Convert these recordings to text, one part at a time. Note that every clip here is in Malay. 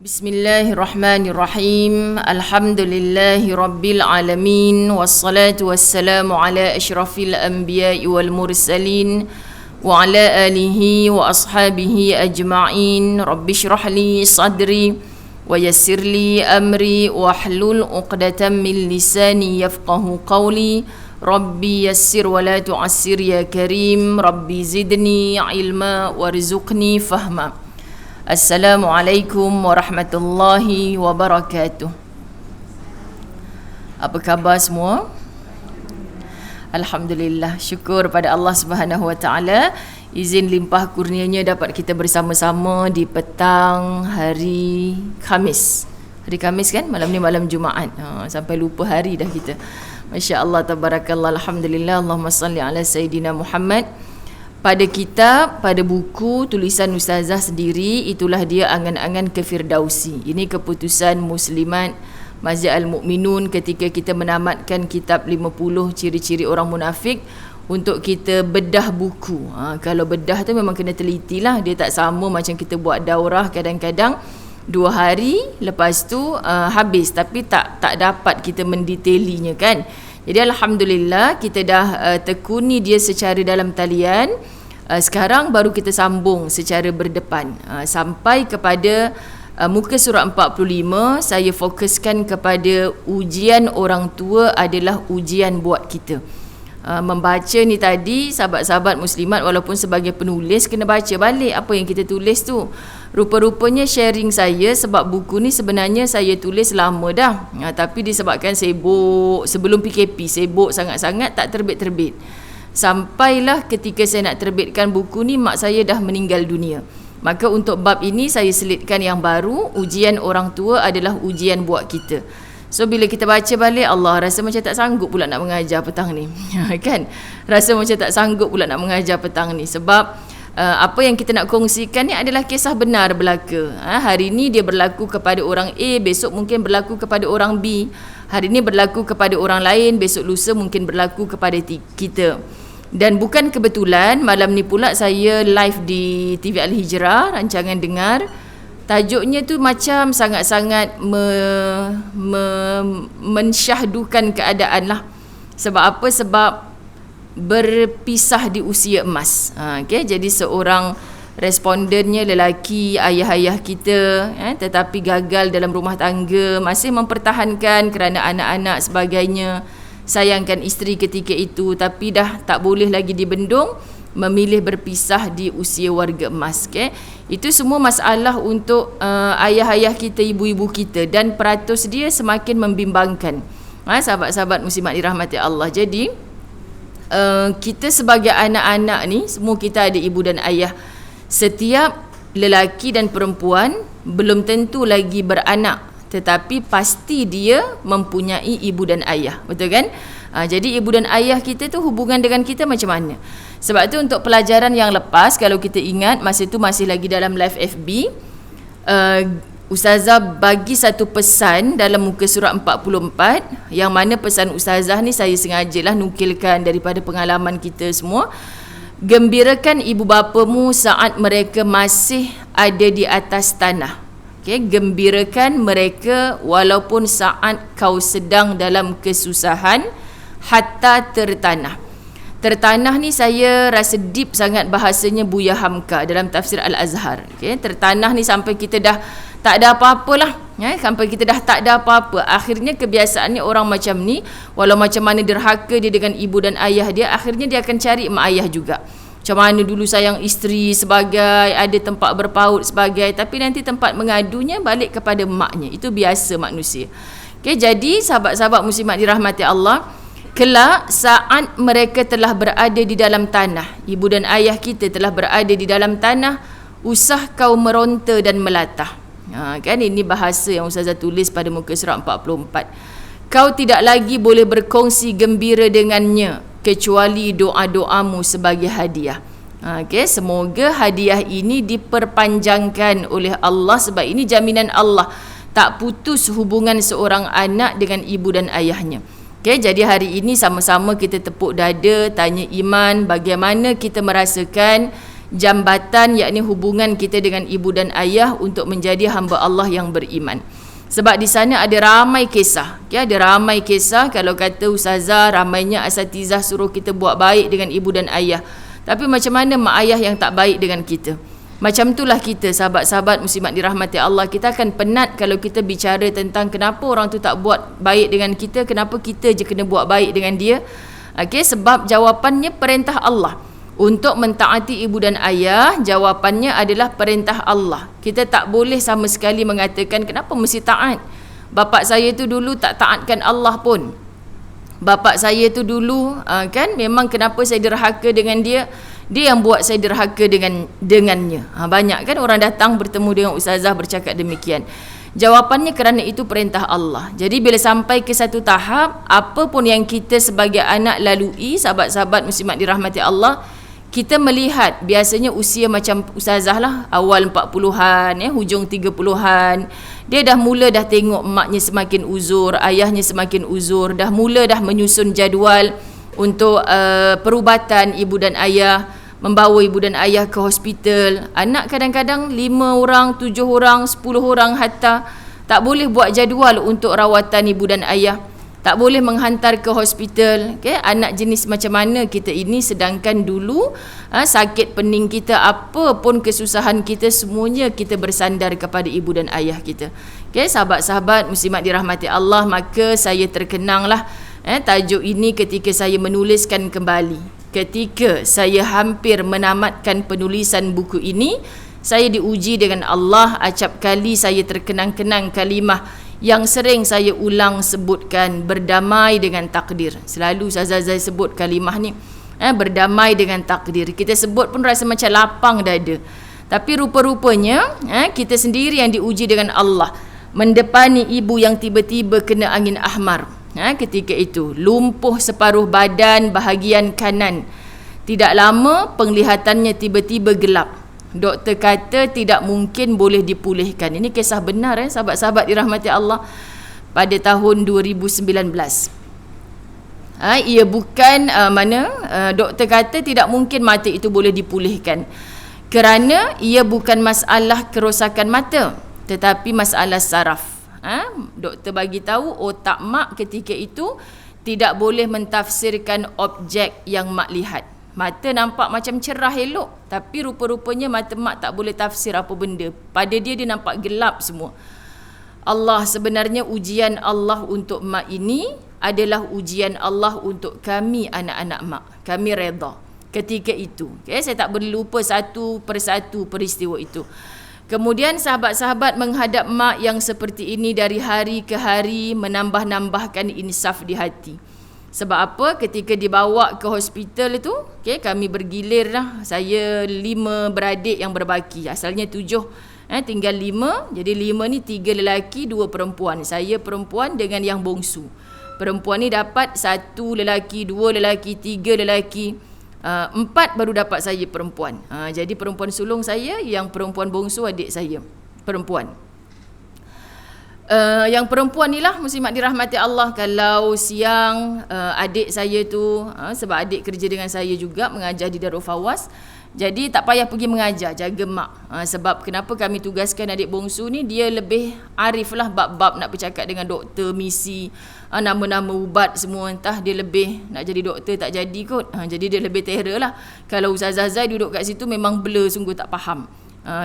Bismillahirrahmanirrahim. Alhamdulillahi rabbil alamin. Wassalatu wassalamu ala asyrafil anbiya'i wal mursalin wa ala alihi wa ashabihi ajma'in. Rabbi syrah li sadri wa yassir li amri wa hlul uqdatan min lisani yafqahu qawli. Rabbi yassir wa la tu'assir ya karim. Rabbi zidni ilma warzuqni fahma. Assalamualaikum warahmatullahi wabarakatuh. Apa khabar semua? Alhamdulillah, syukur pada Allah Subhanahu Wa Taala, izin limpah kurnianya dapat kita bersama-sama di petang hari Khamis. Hari Khamis kan? Malam ni malam Jumaat. Sampai lupa hari dah kita. Masya-Allah, tabarakallah, alhamdulillah. Allahumma salli ala Sayyidina Muhammad. Pada kitab, pada buku tulisan Ustazah sendiri, itulah dia angan-angan ke Firdausi. Ini keputusan Muslimat Masjid Al-Mu'minun ketika kita menamatkan kitab 50 ciri-ciri orang munafik untuk kita bedah buku. Kalau bedah tu memang kena teliti lah. Dia tak sama macam kita buat daurah kadang-kadang 2 hari lepas tu habis, tapi tak dapat kita mendetailinya kan. Jadi alhamdulillah kita dah tekuni dia secara dalam talian. Sekarang baru kita sambung secara berdepan sampai kepada muka surat 45. Saya fokuskan kepada ujian orang tua adalah ujian buat kita. Membaca ni tadi, sahabat-sahabat muslimat walaupun sebagai penulis kena baca balik apa yang kita tulis tu. Rupa-rupanya sharing saya, sebab buku ni sebenarnya saya tulis lama dah, tapi disebabkan sibuk sebelum PKP, sibuk sangat-sangat tak terbit-terbit. Sampailah ketika saya nak terbitkan buku ni, mak saya dah meninggal dunia. Maka untuk bab ini saya selitkan yang baru, ujian orang tua adalah ujian buat kita. So bila kita baca balik, Allah rasa macam tak sanggup pula nak mengajar petang ni. Kan? Rasa macam tak sanggup pula nak mengajar petang ni. Sebab apa yang kita nak kongsikan ni adalah kisah benar belaka. Hari ni dia berlaku kepada orang A, besok mungkin berlaku kepada orang B. Hari ni berlaku kepada orang lain, besok lusa mungkin berlaku kepada kita. Dan bukan kebetulan malam ni pula saya live di TV Al-Hijrah, rancangan dengar. Tajuknya tu macam sangat-sangat mensyahdukan keadaan lah. Sebab apa? Sebab berpisah di usia emas. Okay? Jadi seorang respondennya lelaki, ayah-ayah kita, tetapi gagal dalam rumah tangga, masih mempertahankan kerana anak-anak sebagainya, sayangkan isteri ketika itu, tapi dah tak boleh lagi dibendung, memilih berpisah di usia warga emas. Okay? Itu semua masalah untuk ayah-ayah kita, ibu-ibu kita, dan peratus dia semakin membimbangkan. Sahabat-sahabat muslimat dirahmati Allah. Jadi kita sebagai anak-anak ni, semua kita ada ibu dan ayah. Setiap lelaki dan perempuan belum tentu lagi beranak, tetapi pasti dia mempunyai ibu dan ayah. Betul kan? Jadi ibu dan ayah kita tu hubungan dengan kita macam mana? Sebab tu untuk pelajaran yang lepas, kalau kita ingat masa tu masih lagi dalam live FB, Ustazah bagi satu pesan dalam muka surat 44, yang mana pesan Ustazah ni saya sengajalah nukilkan daripada pengalaman kita semua. Gembirakan ibu bapamu saat mereka masih ada di atas tanah. Okay? Gembirakan mereka walaupun saat kau sedang dalam kesusahan, hatta tertanah. Tertanah ni saya rasa deep sangat bahasanya Buya Hamka dalam tafsir Al-Azhar. Okay? Tertanah ni sampai kita dah tak ada apa-apa lah. Sampai kita dah tak ada apa-apa. Akhirnya kebiasaannya orang macam ni, walau macam mana derhaka dia dengan ibu dan ayah dia, akhirnya dia akan cari mak ayah juga. Macam mana dulu sayang isteri sebagai, ada tempat berpaut sebagai, tapi nanti tempat mengadunya balik kepada maknya. Itu biasa manusia. Okay, jadi sahabat-sahabat muslimat dirahmati Allah, kelak saat mereka telah berada di dalam tanah, ibu dan ayah kita telah berada di dalam tanah, usah kau meronta dan melatah. Kan ini bahasa yang Ustazah tulis pada muka surat 44. Kau tidak lagi boleh berkongsi gembira dengannya kecuali doa-doamu sebagai hadiah. Okay, semoga hadiah ini diperpanjangkan oleh Allah, sebab ini jaminan Allah, tak putus hubungan seorang anak dengan ibu dan ayahnya. Okay, jadi hari ini sama-sama kita tepuk dada, tanya iman, bagaimana kita merasakan jambatan, yakni hubungan kita dengan ibu dan ayah untuk menjadi hamba Allah yang beriman. Sebab di sana ada ramai kisah, ada ramai kisah. Kalau kata ustazah, ramainya asatizah suruh kita buat baik dengan ibu dan ayah, tapi macam mana mak ayah yang tak baik dengan kita? Macam itulah kita, sahabat-sahabat muslimat dirahmati Allah, kita akan penat kalau kita bicara tentang kenapa orang tu tak buat baik dengan kita, kenapa kita je kena buat baik dengan dia. Sebab jawapannya perintah Allah. Untuk mentaati ibu dan ayah, jawapannya adalah perintah Allah. Kita tak boleh sama sekali mengatakan kenapa mesti taat. Bapak saya tu dulu tak taatkan Allah pun. Bapak saya tu dulu memang kenapa saya derhaka dengan dia? Dia yang buat saya derhaka dengannya. Banyak kan orang datang bertemu dengan ustazah bercakap demikian. Jawapannya kerana itu perintah Allah. Jadi bila sampai ke satu tahap, apa pun yang kita sebagai anak lalui, sahabat-sahabat muslimat dirahmati Allah, kita melihat biasanya usia macam ustazah lah, awal 40-an, hujung 30-an, dia dah tengok emaknya semakin uzur, ayahnya semakin uzur, dah menyusun jadual untuk perubatan ibu dan ayah, membawa ibu dan ayah ke hospital. Anak kadang-kadang 5 orang, 7 orang, 10 orang hatta tak boleh buat jadual untuk rawatan ibu dan ayah, tak boleh menghantar ke hospital. Anak jenis macam mana kita ini, sedangkan dulu sakit pening kita, apa pun kesusahan kita, semuanya kita bersandar kepada ibu dan ayah kita. Sahabat-sahabat muslimat dirahmati Allah, maka saya terkenanglah tajuk ini ketika saya menuliskan kembali. Ketika saya hampir menamatkan penulisan buku ini, saya diuji dengan Allah. Acap kali saya terkenang-kenang kalimah yang sering saya ulang sebutkan, berdamai dengan takdir. Selalu saya sebut kalimah ni, berdamai dengan takdir. Kita sebut pun rasa macam lapang dada, tapi rupa-rupanya kita sendiri yang diuji dengan Allah. Mendepani ibu yang tiba-tiba kena angin ahmar, ketika itu lumpuh separuh badan bahagian kanan. Tidak lama penglihatannya tiba-tiba gelap. Doktor kata tidak mungkin boleh dipulihkan. Ini kisah benar sahabat-sahabat dirahmati Allah. Pada tahun 2019. Ia bukan doktor kata tidak mungkin mata itu boleh dipulihkan. Kerana ia bukan masalah kerosakan mata, tetapi masalah saraf. Doktor bagi tahu otak mak ketika itu tidak boleh mentafsirkan objek yang mak lihat. Mata nampak macam cerah elok, tapi rupa-rupanya mata mak tak boleh tafsir apa benda. Pada dia nampak gelap semua. Allah, sebenarnya ujian Allah untuk mak ini adalah ujian Allah untuk kami anak-anak mak. Kami redha ketika itu. Saya tak boleh lupa satu persatu peristiwa itu. Kemudian sahabat-sahabat menghadap mak yang seperti ini dari hari ke hari menambah-nambahkan insaf di hati. Sebab apa? Ketika dibawa ke hospital itu, kami bergilir lah. Saya 5 beradik yang berbaki. Asalnya 7, tinggal 5. Jadi 5 ni 3 lelaki, 2 perempuan. Saya perempuan dengan yang bongsu. Perempuan ni dapat 1 lelaki, 2 lelaki, 3 lelaki, 4 baru dapat saya perempuan. Jadi perempuan sulung saya, yang perempuan bongsu adik saya perempuan. Yang perempuan ni lah muslimat dirahmati Allah. Kalau siang adik saya tu, sebab adik kerja dengan saya juga, mengajar di Darul Fawaz, jadi tak payah pergi mengajar, jaga mak. Sebab kenapa kami tugaskan adik bongsu ni, dia lebih arif lah bab-bab nak bercakap dengan doktor, misi, nama-nama ubat semua. Entah dia lebih nak jadi doktor tak jadi kot. Jadi dia lebih terror lah. Kalau Ustazah Zai duduk kat situ memang blur, sungguh tak faham.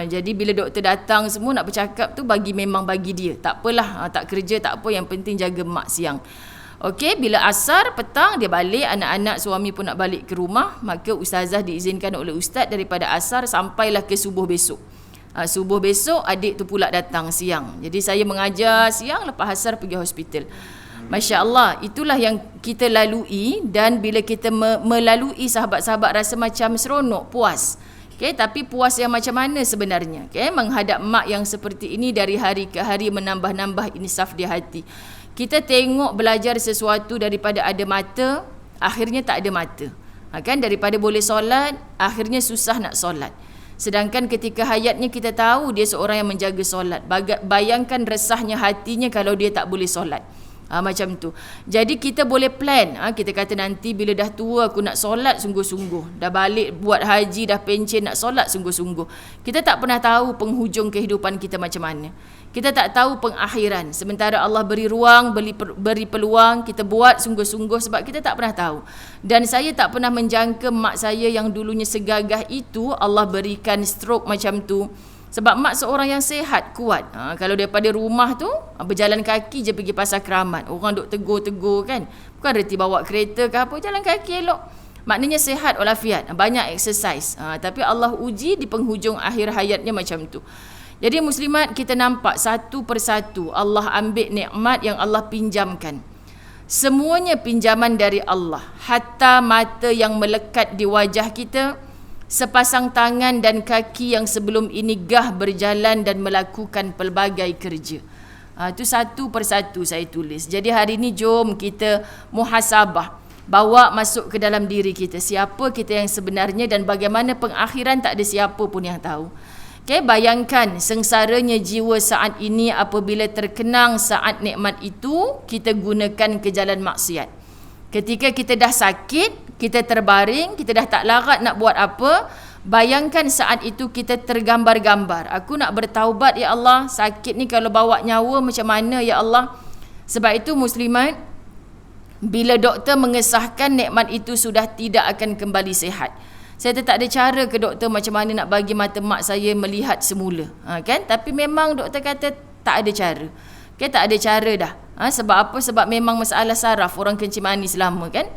Jadi bila doktor datang semua nak bercakap tu memang bagi dia. Tak apalah, tak kerja tak apa, yang penting jaga mak siang. Okey, bila asar petang dia balik, anak-anak suami pun nak balik ke rumah, maka ustazah diizinkan oleh ustaz daripada asar sampailah ke subuh besok. Subuh besok adik tu pula datang siang. Jadi saya mengajar siang, lepas asar pergi hospital. Masya Allah, itulah yang kita lalui. Dan bila kita melalui, sahabat-sahabat rasa macam seronok, puas. Tapi puas yang macam mana sebenarnya? Menghadap mak yang seperti ini dari hari ke hari menambah-nambah insaf di hati. Kita tengok belajar sesuatu daripada ada mata, akhirnya tak ada mata. Daripada boleh solat, akhirnya susah nak solat. Sedangkan ketika hayatnya kita tahu dia seorang yang menjaga solat. Bayangkan resahnya hatinya kalau dia tak boleh solat. Macam tu. Jadi kita boleh plan. Kita kata nanti bila dah tua aku nak solat sungguh-sungguh. Dah balik buat haji, dah pencen nak solat sungguh-sungguh. Kita tak pernah tahu penghujung kehidupan kita macam mana. Kita tak tahu pengakhiran. Sementara Allah beri ruang, beri peluang, kita buat sungguh-sungguh sebab kita tak pernah tahu. Dan saya tak pernah menjangka mak saya yang dulunya segagah itu Allah berikan stroke macam tu. Sebab mak seorang yang sihat, kuat. Kalau daripada rumah tu, berjalan kaki je pergi pasar Keramat. Orang duk tegur-tegur kan. Bukan reti bawa kereta ke apa, jalan kaki elok. Maknanya sihat walafiat, banyak exercise. Tapi Allah uji di penghujung akhir hayatnya macam tu. Jadi muslimat, kita nampak satu persatu Allah ambil nikmat yang Allah pinjamkan. Semuanya pinjaman dari Allah. Hatta mata yang melekat di wajah kita, sepasang tangan dan kaki yang sebelum ini gah berjalan dan melakukan pelbagai kerja. Itu satu persatu saya tulis. Jadi hari ini jom kita muhasabah. Bawa masuk ke dalam diri kita. Siapa kita yang sebenarnya dan bagaimana pengakhiran tak ada siapa pun yang tahu. Okay, bayangkan sengsaranya jiwa saat ini apabila terkenang saat nikmat itu kita gunakan ke jalan maksiat. Ketika kita dah sakit, kita terbaring, kita dah tak larat nak buat apa, bayangkan saat itu kita tergambar-gambar. Aku nak bertaubat ya Allah, sakit ni kalau bawa nyawa macam mana ya Allah. Sebab itu muslimat, bila doktor mengesahkan nikmat itu sudah tidak akan kembali sihat, saya tak ada cara ke doktor macam mana nak bagi mata mak saya melihat semula. Kan? Tapi memang doktor kata tak ada cara. Okay, tak ada cara dah. Sebab apa? Sebab memang masalah saraf orang kencing manis lama kan.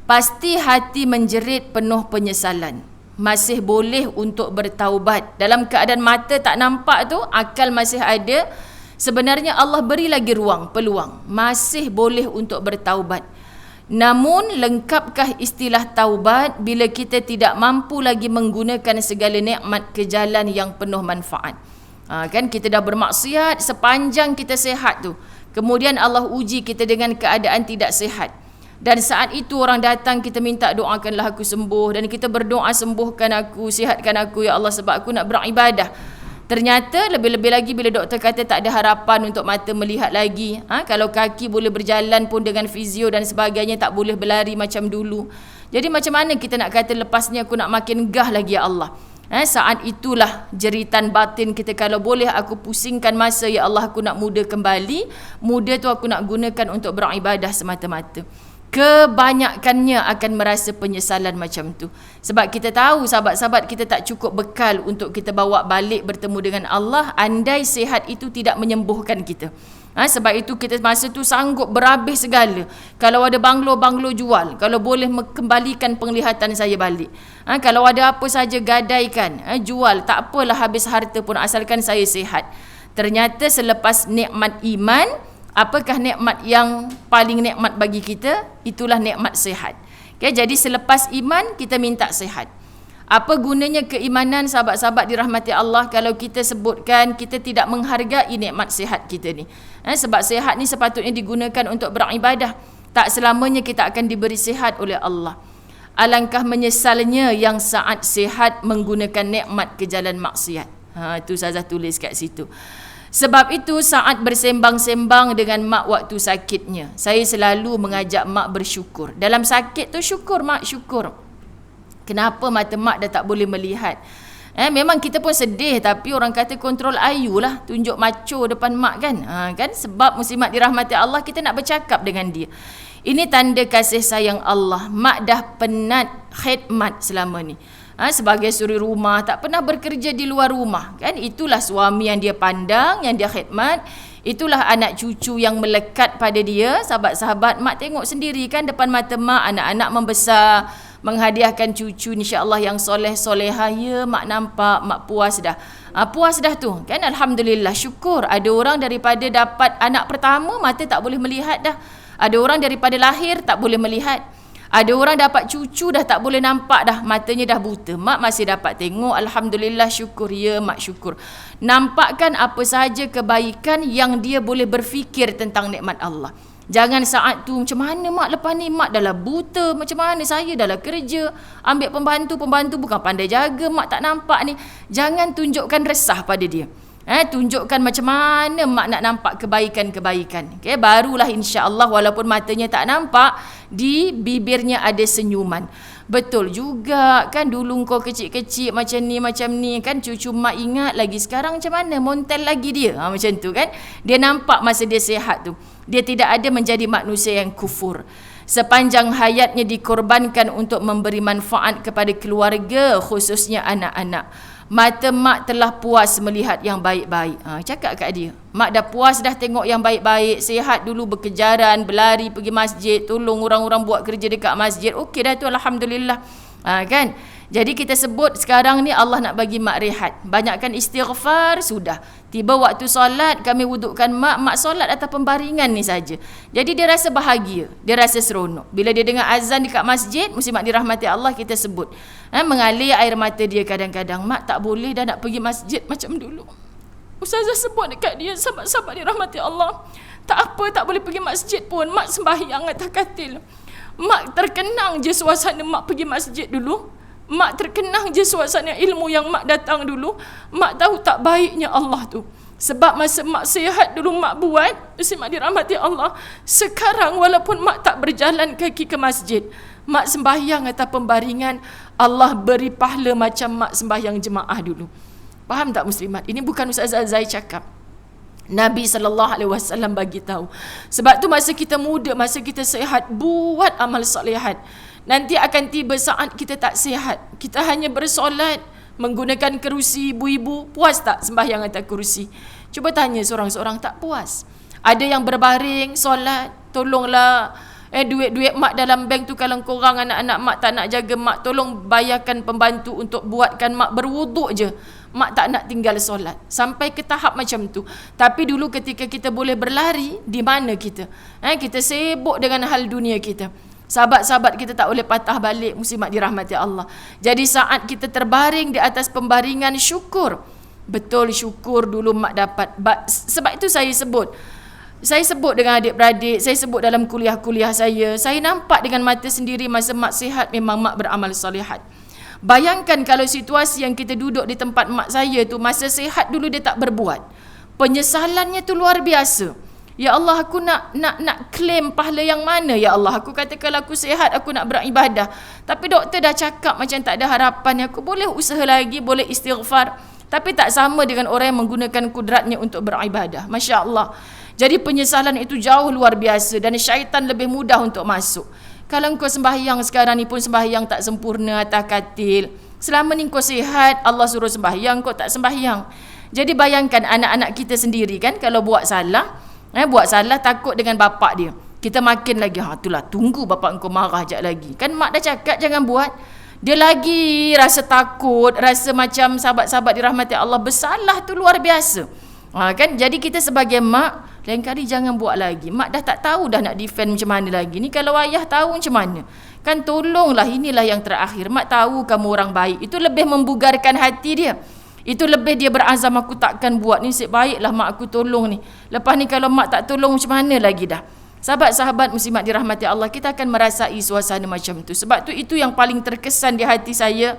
Pasti hati menjerit penuh penyesalan. Masih boleh untuk bertaubat. Dalam keadaan mata tak nampak tu, akal masih ada. Sebenarnya Allah beri lagi ruang, peluang. Masih boleh untuk bertaubat. Namun lengkapkah istilah taubat bila kita tidak mampu lagi menggunakan segala nikmat ke jalan yang penuh manfaat? Kan kita dah bermaksiat sepanjang kita sihat tu. Kemudian Allah uji kita dengan keadaan tidak sihat. Dan saat itu orang datang kita minta doakanlah aku sembuh. Dan kita berdoa sembuhkan aku, sihatkan aku ya Allah sebab aku nak beribadah. Ternyata lebih-lebih lagi bila doktor kata tak ada harapan untuk mata melihat lagi. Kalau kaki boleh berjalan pun dengan fizio dan sebagainya tak boleh berlari macam dulu. Jadi macam mana kita nak kata lepas ni aku nak makin gah lagi ya Allah. Saat itulah jeritan batin kita, kalau boleh aku pusingkan masa ya Allah aku nak muda kembali. Muda tu aku nak gunakan untuk beribadah semata-mata. Kebanyakannya akan merasa penyesalan macam tu. Sebab kita tahu sahabat-sahabat kita tak cukup bekal untuk kita bawa balik bertemu dengan Allah. Andai sihat itu tidak menyembuhkan kita. Sebab itu kita masa tu sanggup berhabis segala. Kalau ada banglo jual. Kalau boleh kembalikan penglihatan saya balik. Kalau ada apa saja gadaikan, jual. Tak apalah habis harta pun asalkan saya sihat. Ternyata selepas nikmat iman, apakah nikmat yang paling nikmat bagi kita? Itulah nikmat sihat. Okay, jadi selepas iman kita minta sihat. Apa gunanya keimanan sahabat-sahabat dirahmati Allah kalau kita sebutkan kita tidak menghargai nikmat sihat kita ni? Sebab sihat ni sepatutnya digunakan untuk beribadah. Tak selamanya kita akan diberi sihat oleh Allah. Alangkah menyesalnya yang saat sihat menggunakan nikmat ke jalan maksiat. Itu Ustazah tulis kat situ. Sebab itu saat bersembang-sembang dengan mak waktu sakitnya, saya selalu mengajak mak bersyukur. Dalam sakit tu syukur mak, syukur. Kenapa mata mak dah tak boleh melihat? Memang kita pun sedih, tapi orang kata kontrol ayu lah, tunjuk macho depan mak kan. Kan sebab muslimat dirahmati Allah, kita nak bercakap dengan dia. Ini tanda kasih sayang Allah. Mak dah penat khidmat selama ni. Sebagai suri rumah, tak pernah bekerja di luar rumah kan. Itulah suami yang dia pandang, yang dia khidmat. Itulah anak cucu yang melekat pada dia. Sahabat-sahabat, mak tengok sendiri kan depan mata mak, anak-anak membesar, menghadiahkan cucu insya-Allah yang soleh-solehah. Ya, mak nampak, mak puas dah. Puas dah tu kan, alhamdulillah, syukur. Ada orang daripada dapat anak pertama mata tak boleh melihat dah. Ada orang daripada lahir tak boleh melihat. Ada orang dapat cucu dah tak boleh nampak dah, matanya dah buta. Mak masih dapat tengok, alhamdulillah, syukur. Ya mak, syukur. Nampakkan apa sahaja kebaikan yang dia boleh berfikir tentang nikmat Allah. Jangan saat tu macam mana mak lepas ni, mak dah lah buta, macam mana saya dah lah kerja, ambil pembantu bukan pandai jaga, mak tak nampak ni. Jangan tunjukkan resah pada dia. Tunjukkan macam mana mak nak nampak kebaikan-kebaikan. Okay, barulah insya-Allah walaupun matanya tak nampak, di bibirnya ada senyuman. Betul juga kan, dulu kau kecil-kecil macam ni kan, cucu mak ingat lagi, sekarang macam mana, montel lagi dia. Macam tu kan. Dia nampak masa dia sihat tu. Dia tidak ada menjadi manusia yang kufur. Sepanjang hayatnya dikorbankan untuk memberi manfaat kepada keluarga, khususnya anak-anak. Mata mak telah puas melihat yang baik-baik. Cakap kat dia, mak dah puas dah tengok yang baik-baik. Sihat dulu, berkejaran, berlari pergi masjid, tolong orang-orang buat kerja dekat masjid. Okey dah tu, alhamdulillah. Kan? Jadi kita sebut sekarang ni Allah nak bagi mak rehat. Banyakkan istighfar, sudah. Tiba waktu solat, kami wudukkan mak solat atas pembaringan ni saja. Jadi dia rasa bahagia, dia rasa seronok. Bila dia dengar azan dekat masjid, muslimat dirahmati Allah, kita sebut. Mengalir air mata dia kadang-kadang. Mak tak boleh dah nak pergi masjid macam dulu. Ustazah sebut dekat dia, sahabat-sahabat dirahmati Allah, tak apa, tak boleh pergi masjid pun. Mak sembahyang atas katil. Mak terkenang je suasana mak pergi masjid dulu. Mak terkenang je suasana ilmu yang mak datang dulu. Mak tahu tak baiknya Allah tu. Sebab masa mak sihat dulu mak buat, mak dirahmati Allah. Sekarang walaupun mak tak berjalan kaki ke masjid, mak sembahyang atas pembaringan, Allah beri pahala macam mak sembahyang jemaah dulu. Faham tak muslimat? Ini bukan Ustazah Zai cakap. Nabi SAW bagi tahu. Sebab tu masa kita muda, masa kita sihat, buat amal salihat. Nanti akan tiba saat kita tak sihat, kita hanya bersolat menggunakan kerusi. Ibu-ibu puas tak sembahyang atas kerusi? Cuba tanya seorang-seorang, tak puas. Ada yang berbaring solat, tolonglah duit-duit mak dalam bank tu, kalau korang anak-anak mak tak nak jaga mak, tolong bayarkan pembantu untuk buatkan mak berwuduk je. Mak tak nak tinggal solat. Sampai ke tahap macam tu. Tapi dulu ketika kita boleh berlari, di mana kita? Kita sibuk dengan hal dunia kita. Sahabat-sahabat kita tak boleh patah balik, muslimat dirahmati Allah. Jadi saat kita terbaring di atas pembaringan, syukur. Betul, syukur dulu mak dapat. Sebab itu saya sebut dengan adik-beradik, saya sebut dalam kuliah-kuliah saya nampak dengan mata sendiri masa mak sihat, memang mak beramal salihat. Bayangkan kalau situasi yang kita duduk di tempat mak saya tu, masa sihat dulu dia tak berbuat. Penyesalannya tu luar biasa. Ya Allah, aku nak claim pahala yang mana? Ya Allah, aku kata kalau aku sihat, aku nak beribadah. Tapi doktor dah cakap macam tak ada harapan. Aku boleh usaha lagi, boleh istighfar. Tapi tak sama dengan orang yang menggunakan kudratnya untuk beribadah. Masya Allah. Jadi penyesalan itu jauh luar biasa. Dan syaitan lebih mudah untuk masuk. Kalau kau sembahyang sekarang ni pun sembahyang tak sempurna atas katil. Selama ni kau sihat, Allah suruh sembahyang, kau tak sembahyang. Jadi bayangkan anak-anak kita sendiri kan, kalau buat salah, takut dengan bapak dia. Kita makin lagi, itulah, tunggu bapak engkau marah sekejap lagi. Kan mak dah cakap jangan buat. Dia lagi rasa takut, rasa macam sahabat-sahabat dirahmati Allah, bersalah tu luar biasa. Kan? Jadi kita sebagai mak, lain kali jangan buat lagi. Mak dah tak tahu dah nak defend macam mana lagi. Ni kalau ayah tahu macam mana? Kan tolonglah, inilah yang terakhir. Mak tahu kamu orang baik. Itu lebih membugarkan hati dia. Itu lebih dia berazam, aku takkan buat ni, nasib baiklah mak aku tolong ni. Lepas ni kalau mak tak tolong macam mana lagi dah? Sahabat-sahabat muslimat dirahmati Allah, kita akan merasai suasana macam tu. Sebab tu itu yang paling terkesan di hati saya.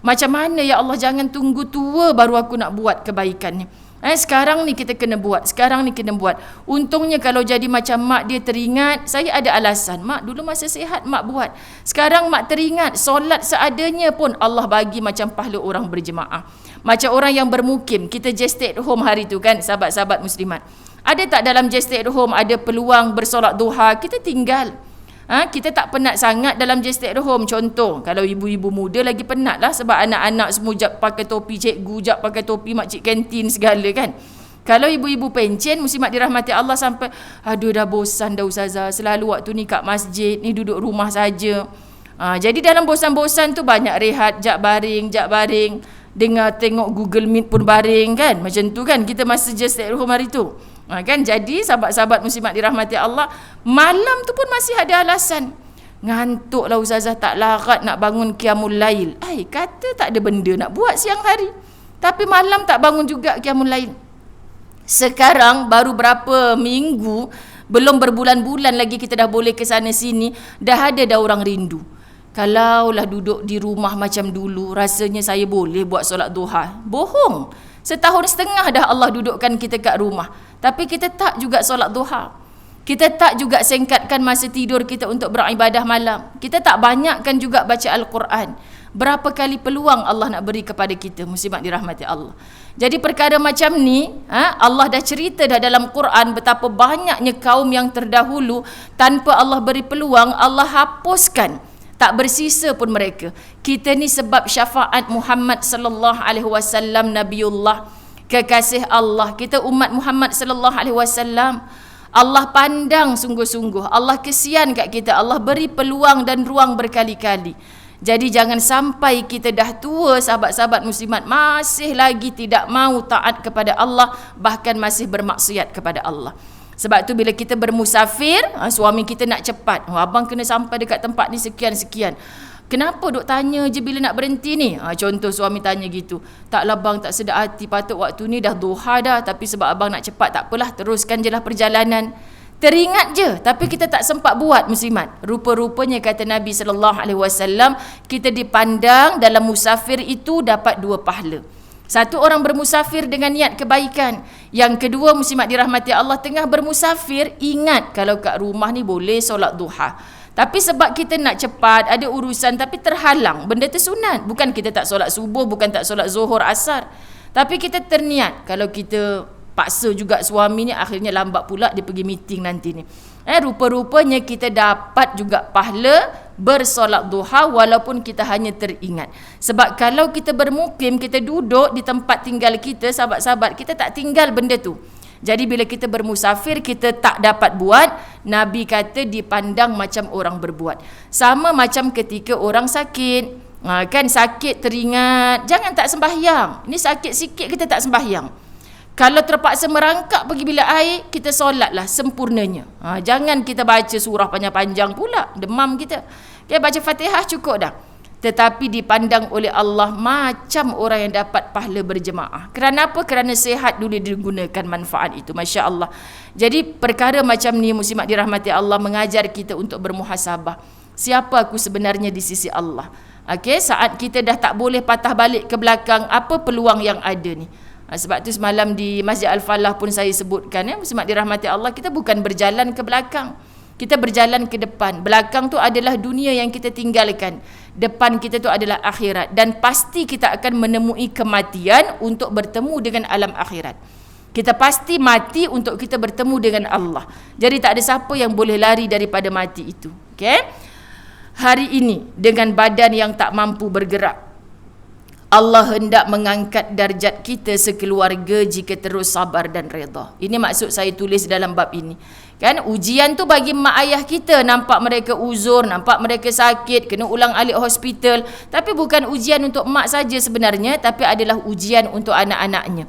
Macam mana ya Allah, jangan tunggu tua baru aku nak buat kebaikan ni. Sekarang ni kita kena buat. Untungnya kalau jadi macam mak, dia teringat. Saya ada alasan, mak dulu masa sihat mak buat. Sekarang mak teringat, solat seadanya pun Allah bagi macam pahala orang berjemaah. Macam orang yang bermukim, kita just stay at home hari tu kan, sahabat-sahabat muslimat. Ada tak dalam just stay at home ada peluang bersolat duha, kita tinggal. Kita tak penat sangat dalam just stay at home. Contoh, kalau ibu-ibu muda lagi penat lah, sebab anak-anak semua jap pakai topi cikgu, jap pakai topi makcik kantin segala kan. Kalau ibu-ibu pencen, muslimat dirahmati Allah, sampai aduh dah bosan dah ustazah, selalu waktu ni kat masjid, ni duduk rumah saja. Jadi dalam bosan-bosan tu banyak rehat, jap baring, dengar tengok Google Meet pun baring kan. Macam tu kan kita masa just stay at home hari tu. Kan, jadi sahabat-sahabat muslimat dirahmati Allah, malam tu pun masih ada alasan. Ngantuk lah ustazah, tak larat nak bangun qiyamul lail. Kata tak ada benda nak buat siang hari, tapi malam tak bangun juga qiyamul lail. Sekarang baru berapa minggu, belum berbulan-bulan lagi kita dah boleh ke sana sini, dah ada dah orang rindu. Kalaulah duduk di rumah macam dulu, rasanya saya boleh buat solat duha. Bohong. Setahun setengah dah Allah dudukkan kita kat rumah. Tapi kita tak juga solat duha. Kita tak juga singkatkan masa tidur kita untuk beribadah malam. Kita tak banyakkan juga baca Al-Quran. Berapa kali peluang Allah nak beri kepada kita, muslimat dirahmati Allah. Jadi perkara macam ni, Allah dah cerita dah dalam Quran betapa banyaknya kaum yang terdahulu tanpa Allah beri peluang, Allah hapuskan. Tak bersisa pun mereka. Kita ni sebab syafaat Muhammad sallallahu alaihi wasallam, Nabiullah, kekasih Allah. Kita umat Muhammad sallallahu alaihi wasallam, Allah pandang sungguh-sungguh. Allah kesian kat kita. Allah beri peluang dan ruang berkali-kali. Jadi jangan sampai kita dah tua, sahabat-sahabat muslimat, masih lagi tidak mau taat kepada Allah, bahkan masih bermaksiat kepada Allah. Sebab tu bila kita bermusafir, suami kita nak cepat, abang kena sampai dekat tempat ni sekian-sekian. Kenapa duk tanya je bila nak berhenti ni? Contoh suami tanya gitu. Taklah bang, tak sedap hati, patut waktu ni dah duha dah, tapi sebab abang nak cepat, tak apalah, teruskan je lah perjalanan. Teringat je, tapi kita tak sempat buat, muslimat. Rupa-rupanya kata Nabi SAW, kita dipandang dalam musafir itu dapat 2 pahala. Satu, orang bermusafir dengan niat kebaikan. Yang kedua, muslimat dirahmati Allah, tengah bermusafir, ingat kalau kat rumah ni boleh solat duha. Tapi sebab kita nak cepat, ada urusan tapi terhalang, benda tu sunat. Bukan kita tak solat subuh, bukan tak solat zuhur, asar. Tapi kita terniat, kalau kita paksa juga suami ni, akhirnya lambat pula dia pergi meeting nanti ni. Rupa-rupanya kita dapat juga pahala bersolat duha walaupun kita hanya teringat. Sebab kalau kita bermukim, kita duduk di tempat tinggal kita, sahabat-sahabat, kita tak tinggal benda tu. Jadi bila kita bermusafir, kita tak dapat buat, Nabi kata dipandang macam orang berbuat. Sama macam ketika orang sakit. Kan sakit teringat, jangan tak sembahyang. Ni sakit sikit kita tak sembahyang. Kalau terpaksa merangkak pergi bilik air, kita solatlah sempurnanya. Jangan kita baca surah panjang-panjang pula, demam kita. Kita baca Fatihah cukup dah. Tetapi dipandang oleh Allah macam orang yang dapat pahala berjemaah. Kerana apa? Kerana sehat dulu digunakan manfaat itu. Masya Allah. Jadi perkara macam ni, muslimat dirahmati Allah, mengajar kita untuk bermuhasabah. Siapa aku sebenarnya di sisi Allah? Okey, saat kita dah tak boleh patah balik ke belakang, apa peluang yang ada ni? Sebab tu semalam di Masjid Al-Falah pun saya sebutkan, muslimat dirahmati Allah, kita bukan berjalan ke belakang, kita berjalan ke depan. Belakang tu adalah dunia yang kita tinggalkan, depan kita tu adalah akhirat. Dan pasti kita akan menemui kematian untuk bertemu dengan alam akhirat. Kita pasti mati untuk kita bertemu dengan Allah. Jadi tak ada siapa yang boleh lari daripada mati itu. Okay? Hari ini dengan badan yang tak mampu bergerak, Allah hendak mengangkat darjat kita sekeluarga jika terus sabar dan redha. Ini maksud saya tulis dalam bab ini. Kan ujian tu bagi mak ayah kita, nampak mereka uzur, nampak mereka sakit, kena ulang alik hospital, tapi bukan ujian untuk mak saja sebenarnya, tapi adalah ujian untuk anak-anaknya.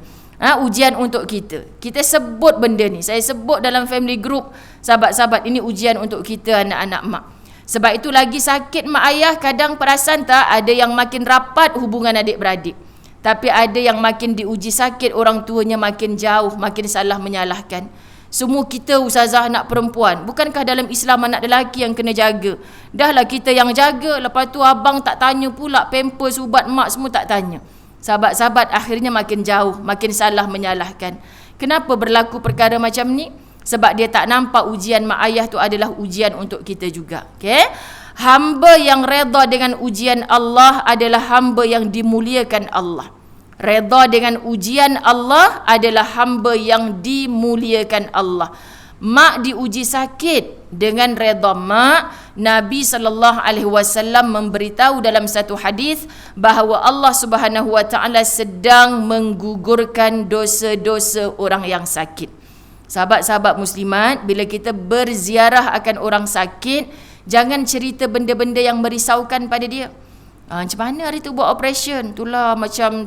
Ujian untuk kita. Kita sebut benda ni, saya sebut dalam family group, sahabat-sahabat, ini ujian untuk kita anak-anak mak. Sebab itu lagi sakit mak ayah, kadang perasan tak, ada yang makin rapat hubungan adik-beradik. Tapi ada yang makin diuji sakit, orang tuanya makin jauh, makin salah menyalahkan. Semua kita ustazah anak perempuan, bukankah dalam Islam anak lelaki yang kena jaga? Dahlah kita yang jaga, lepas tu abang tak tanya pula, pampers, ubat mak semua tak tanya. Sahabat-sahabat, akhirnya makin jauh, makin salah menyalahkan. Kenapa berlaku perkara macam ni? Sebab dia tak nampak ujian mak ayah tu adalah ujian untuk kita juga. Okay? Hamba yang redha dengan ujian Allah adalah hamba yang dimuliakan Allah. Redha dengan ujian Allah adalah hamba yang dimuliakan Allah. Mak diuji sakit, dengan redha mak, Nabi SAW memberitahu dalam satu hadis bahawa Allah Subhanahu Wa Taala sedang menggugurkan dosa-dosa orang yang sakit. Sahabat-sahabat muslimat, bila kita berziarah akan orang sakit, jangan cerita benda-benda yang merisaukan pada dia. Macam mana hari tu buat operation? Itulah macam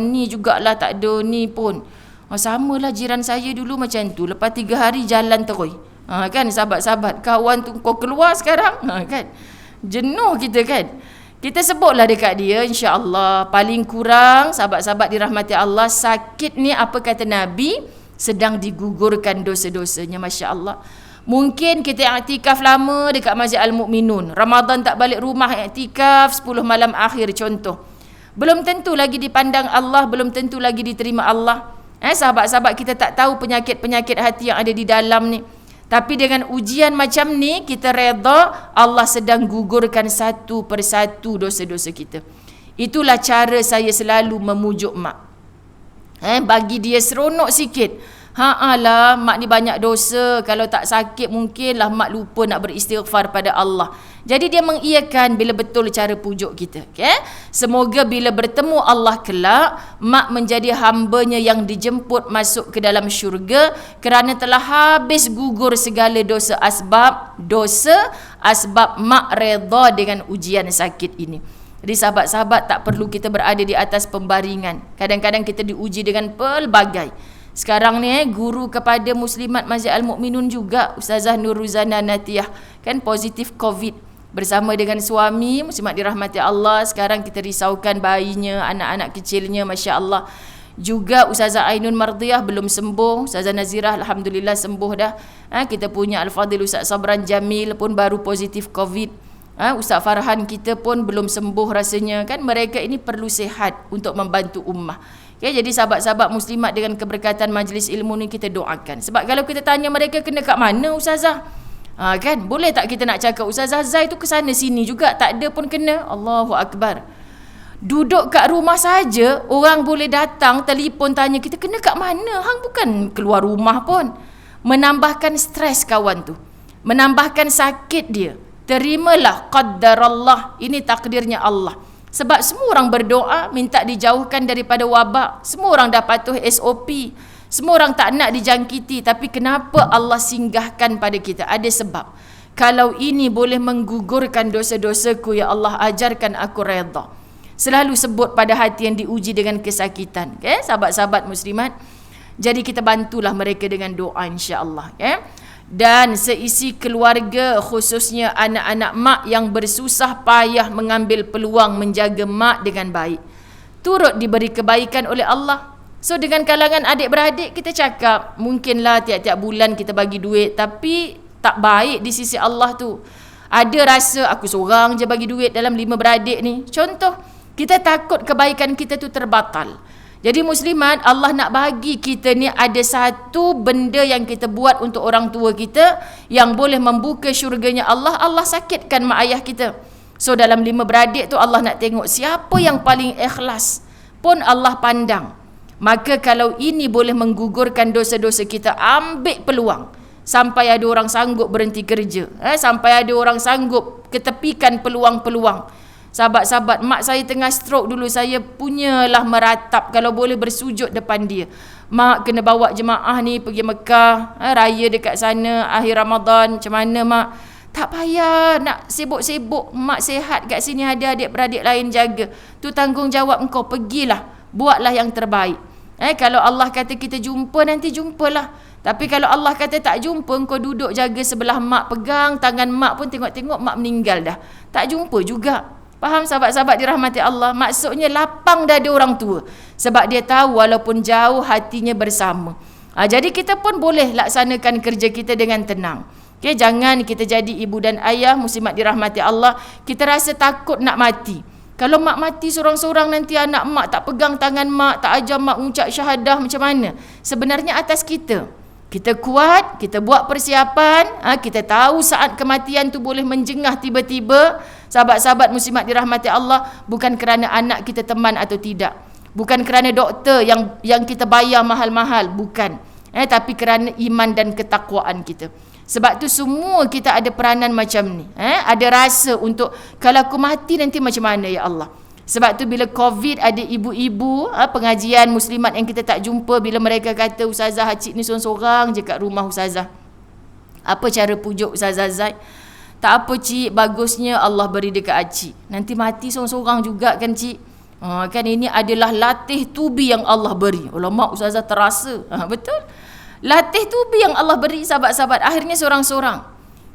ni jugalah, tak ada ni pun. Samalah jiran saya dulu macam tu, lepas 3 hari jalan terus. Kan sahabat-sahabat, kawan tu kau keluar sekarang, kan? Jenuh kita kan? Kita sebutlah dekat dia, insya-Allah paling kurang sahabat-sahabat dirahmati Allah, sakit ni apa kata Nabi? Sedang digugurkan dosa-dosanya, Masya Allah. Mungkin kita iktikaf lama dekat Masjid Al-Mu'minun, Ramadan tak balik rumah, iktikaf 10 malam akhir contoh. Belum tentu lagi dipandang Allah, belum tentu lagi diterima Allah. Sahabat-sahabat kita tak tahu penyakit-penyakit hati yang ada di dalam ni. Tapi dengan ujian macam ni, kita reda Allah sedang gugurkan satu persatu dosa-dosa kita. Itulah cara saya selalu memujuk mak. Bagi dia seronok sikit. Lah, mak ni banyak dosa. Kalau tak sakit mungkinlah mak lupa nak beristighfar pada Allah. Jadi dia mengiyakan bila betul cara pujuk kita. Semoga bila bertemu Allah kelak, mak menjadi hambanya yang dijemput masuk ke dalam syurga kerana telah habis gugur segala dosa asbab mak reda dengan ujian sakit ini. Jadi sahabat-sahabat, tak perlu kita berada di atas pembaringan. Kadang-kadang kita diuji dengan pelbagai. Sekarang ni guru kepada Muslimat Masjid Al-Mu'minun juga, Ustazah Nur Ruzana Natiyah, kan positif COVID bersama dengan suami. Muslimat dirahmati Allah. Sekarang kita risaukan bayinya, anak-anak kecilnya, Masya Allah. Juga Ustazah Ainun Mardiyah belum sembuh. Ustazah Nazirah Alhamdulillah sembuh dah. Kita punya Al-Fadhil Ustaz Sabran Jamil pun baru positif COVID. Ustaz Farhan kita pun belum sembuh rasanya, kan. Mereka ini perlu sihat untuk membantu ummah. Jadi sahabat-sahabat muslimat, dengan keberkatan majlis ilmu ni kita doakan. Sebab kalau kita tanya mereka kena kat mana Ustazah, kan, boleh tak kita nak cakap Ustazah Zai tu ke sana sini juga, tak ada pun kena. Allahu Akbar. Duduk kat rumah saja orang boleh datang telefon tanya kita kena kat mana, hang bukan keluar rumah pun. Menambahkan stres kawan tu, menambahkan sakit dia. Terimalah qaddarallah, ini takdirnya Allah. Sebab semua orang berdoa minta dijauhkan daripada wabak. Semua orang dah patuh SOP. Semua orang tak nak dijangkiti. Tapi kenapa Allah singgahkan pada kita? Ada sebab. Kalau ini boleh menggugurkan dosa-dosaku, ya Allah ajarkan aku redha. Selalu sebut pada hati yang diuji dengan kesakitan. Sahabat-sahabat muslimat. Jadi kita bantulah mereka dengan doa, insya-Allah. Dan seisi keluarga, khususnya anak-anak mak yang bersusah payah mengambil peluang menjaga mak dengan baik, turut diberi kebaikan oleh Allah. So dengan kalangan adik-beradik kita cakap, mungkinlah tiap-tiap bulan kita bagi duit, tapi tak baik di sisi Allah tu. Ada rasa aku seorang je bagi duit dalam 5 beradik ni. Contoh, kita takut kebaikan kita tu terbatal. Jadi muslimat, Allah nak bagi kita ni ada satu benda yang kita buat untuk orang tua kita yang boleh membuka syurganya Allah. Allah sakitkan mak ayah kita. So dalam 5 beradik tu Allah nak tengok siapa yang paling ikhlas pun Allah pandang. Maka kalau ini boleh menggugurkan dosa-dosa kita, ambil peluang. Sampai ada orang sanggup berhenti kerja. Sampai ada orang sanggup ketepikan peluang-peluang. Sahabat-sahabat, mak saya tengah stroke dulu, saya punyalah meratap kalau boleh bersujud depan dia. Mak kena bawa jemaah ni pergi Mekah, raya dekat sana akhir Ramadan. Macam mana mak? Tak payah nak sibuk-sibuk, mak sihat kat sini, ada adik-beradik lain jaga. Tu tanggungjawab engkau, pergilah, buatlah yang terbaik. Kalau Allah kata kita jumpa, nanti jumpalah. Tapi kalau Allah kata tak jumpa, engkau duduk jaga sebelah mak, pegang tangan mak pun tengok-tengok mak meninggal dah. Tak jumpa juga. Faham sahabat-sahabat dirahmati Allah? Maksudnya lapang dada orang tua. Sebab dia tahu walaupun jauh hatinya bersama. Jadi kita pun boleh laksanakan kerja kita dengan tenang. Jangan kita jadi ibu dan ayah muslimat dirahmati Allah, kita rasa takut nak mati. Kalau mak mati seorang-seorang, nanti anak mak tak pegang tangan mak, tak ajar mak ucap syahadah, macam mana? Sebenarnya atas kita. Kita kuat, kita buat persiapan, kita tahu saat kematian tu boleh menjengah tiba-tiba. Sahabat-sahabat muslimat dirahmati Allah, bukan kerana anak kita teman atau tidak. Bukan kerana doktor yang kita bayar mahal-mahal, bukan. Tapi kerana iman dan ketakwaan kita. Sebab tu semua kita ada peranan macam ni. Ada rasa untuk kalau aku mati nanti macam mana ya Allah. Sebab tu bila COVID ada ibu-ibu pengajian muslimat yang kita tak jumpa, bila mereka kata Ustazah Hacik ni seorang-seorang je kat rumah Ustazah. Apa cara pujuk Ustazah Zaid? Tak apa cik, bagusnya Allah beri dekat Acik. Nanti mati seorang-seorang juga kan cik. Kan ini adalah latih tubi yang Allah beri. Ulama Ustazah terasa. Betul? Latih tubi yang Allah beri sahabat-sahabat. Akhirnya seorang-seorang.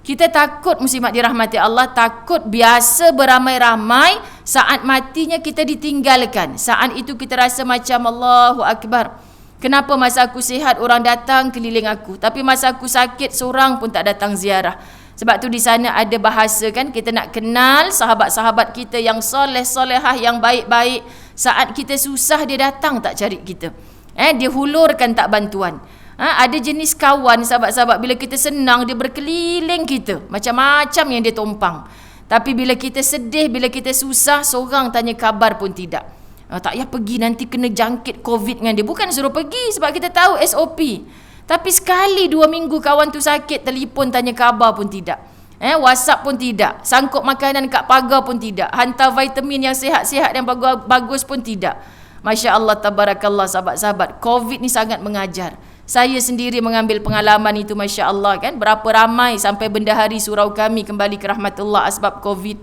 Kita takut muslimat dirahmati Allah, takut biasa beramai-ramai, saat matinya kita ditinggalkan. Saat itu kita rasa macam Allahu Akbar. Kenapa masa aku sihat orang datang keliling aku, tapi masa aku sakit seorang pun tak datang ziarah. Sebab tu di sana ada bahasa kan, kita nak kenal sahabat-sahabat kita yang soleh-solehah, yang baik-baik. Saat kita susah dia datang tak cari kita. Dia hulurkan tak bantuan. Ada jenis kawan sahabat-sahabat bila kita senang dia berkeliling kita. Macam-macam yang dia tumpang. Tapi bila kita sedih, bila kita susah, seorang tanya khabar pun tidak. Tak payah pergi nanti kena jangkit COVID dengan dia. Bukan suruh pergi sebab kita tahu SOP. Tapi sekali 2 minggu kawan tu sakit, telefon tanya khabar pun tidak. WhatsApp pun tidak. Sangkut makanan kat pagar pun tidak. Hantar vitamin yang sihat-sihat dan bagus pun tidak. Masya Allah, tabarakallah sahabat-sahabat. COVID ni sangat mengajar. Saya sendiri mengambil pengalaman itu, Masya Allah kan. Berapa ramai sampai bendahari surau kami kembali ke rahmatullah sebab COVID.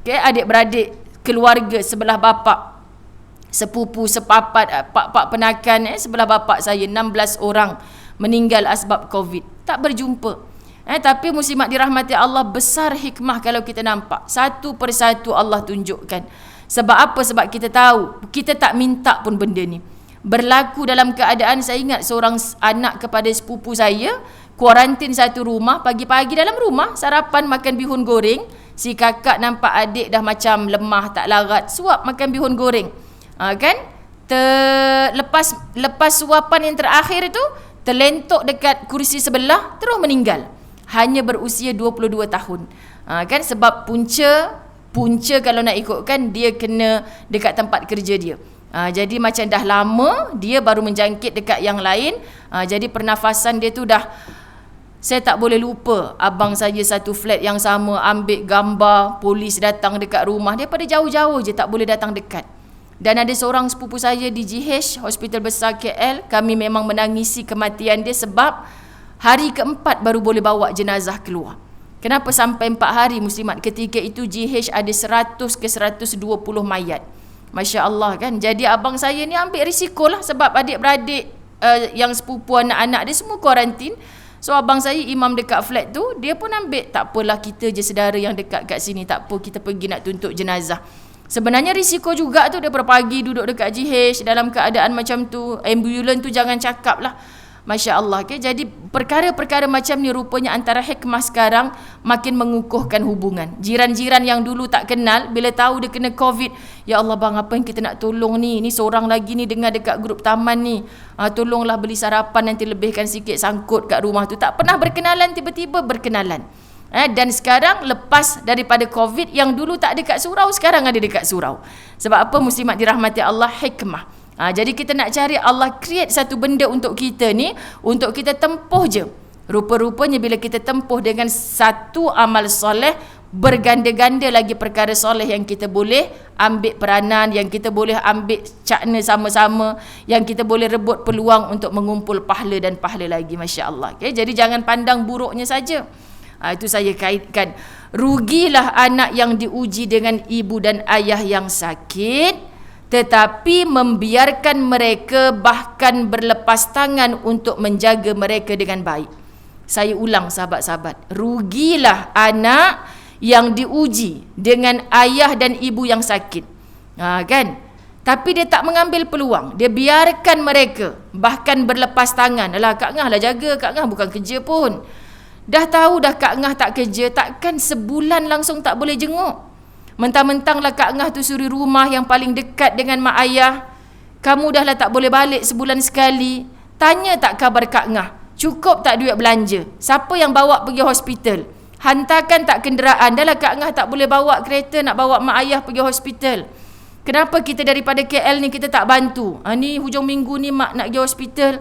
Adik-beradik, keluarga sebelah bapa, sepupu, sepapat, pak penakan sebelah bapa saya 16 orang meninggal asbab COVID. Tak berjumpa. Tapi muslimat dirahmati Allah, besar hikmah kalau kita nampak. Satu persatu Allah tunjukkan. Sebab apa? Sebab kita tahu, kita tak minta pun benda ni. Berlaku dalam keadaan, saya ingat seorang anak kepada sepupu saya, kuarantin satu rumah, pagi-pagi dalam rumah, sarapan makan bihun goreng. Si kakak nampak adik dah macam lemah, tak larat, suap makan bihun goreng. Kan? Lepas suapan yang terakhir itu, terlentok dekat kursi sebelah, terus meninggal. Hanya berusia 22 tahun. Kan sebab punca kalau nak ikutkan, dia kena dekat tempat kerja dia. Jadi macam dah lama dia baru menjangkit dekat yang lain. Jadi pernafasan dia tu dah, saya tak boleh lupa. Abang saya satu flat yang sama, ambil gambar, polis datang dekat rumah. Daripada jauh-jauh je, tak boleh datang dekat. Dan ada seorang sepupu saya di GH, Hospital Besar KL, kami memang menangisi kematian dia sebab hari keempat baru boleh bawa jenazah keluar. Kenapa sampai 4 hari muslimat? Ketika itu GH ada 100 ke 120 mayat. Masya Allah kan. Jadi abang saya ni ambil risiko lah sebab adik-beradik yang sepupu anak-anak dia semua kuarantin. So abang saya imam dekat flat tu, dia pun ambil, tak apalah kita je saudara yang dekat kat sini, tak apa kita pergi nak tuntut jenazah. Sebenarnya risiko juga tu, daripada pagi duduk dekat GH dalam keadaan macam tu, ambulans tu jangan cakap lah. Masya Allah. Okay? Jadi perkara-perkara macam ni rupanya antara hikmah sekarang makin mengukuhkan hubungan. Jiran-jiran yang dulu tak kenal, bila tahu dia kena COVID, ya Allah bang, apa yang kita nak tolong ni? Ni seorang lagi ni dengar dekat grup taman ni, tolonglah beli sarapan, nanti lebihkan sikit sangkut kat rumah tu. Tak pernah berkenalan, tiba-tiba berkenalan. Dan sekarang lepas daripada COVID, yang dulu tak ada kat surau, sekarang ada dekat surau. Sebab apa muslimat dirahmati Allah? Hikmah. Jadi kita nak cari Allah create satu benda untuk kita ni, untuk kita tempuh je. Rupa-rupanya bila kita tempuh dengan satu amal soleh, berganda-ganda lagi perkara soleh yang kita boleh ambil peranan, yang kita boleh ambil cakna sama-sama, yang kita boleh rebut peluang untuk mengumpul pahala dan pahala lagi. Masya Allah. Okay? Jadi jangan pandang buruknya saja. Itu saya kaitkan. Rugilah anak yang diuji dengan ibu dan ayah yang sakit, tetapi membiarkan mereka bahkan berlepas tangan untuk menjaga mereka dengan baik. Saya ulang sahabat-sahabat, rugilah anak yang diuji dengan ayah dan ibu yang sakit. Kan? Tapi dia tak mengambil peluang. Dia biarkan mereka bahkan berlepas tangan. Alah, Kak Ngah lah jaga, Kak Ngah bukan kerja pun. Dah tahu dah Kak Ngah tak kerja, takkan sebulan langsung tak boleh jenguk. Mentang-mentanglah Kak Ngah tu suri rumah yang paling dekat dengan mak ayah. Kamu dah lah tak boleh balik sebulan sekali. Tanya tak khabar Kak Ngah? Cukup tak duit belanja? Siapa yang bawa pergi hospital? Hantarkan tak kenderaan? Dah lah Kak Ngah tak boleh bawa kereta nak bawa mak ayah pergi hospital. Kenapa kita daripada KL ni kita tak bantu? Ni hujung minggu ni mak nak pergi hospital.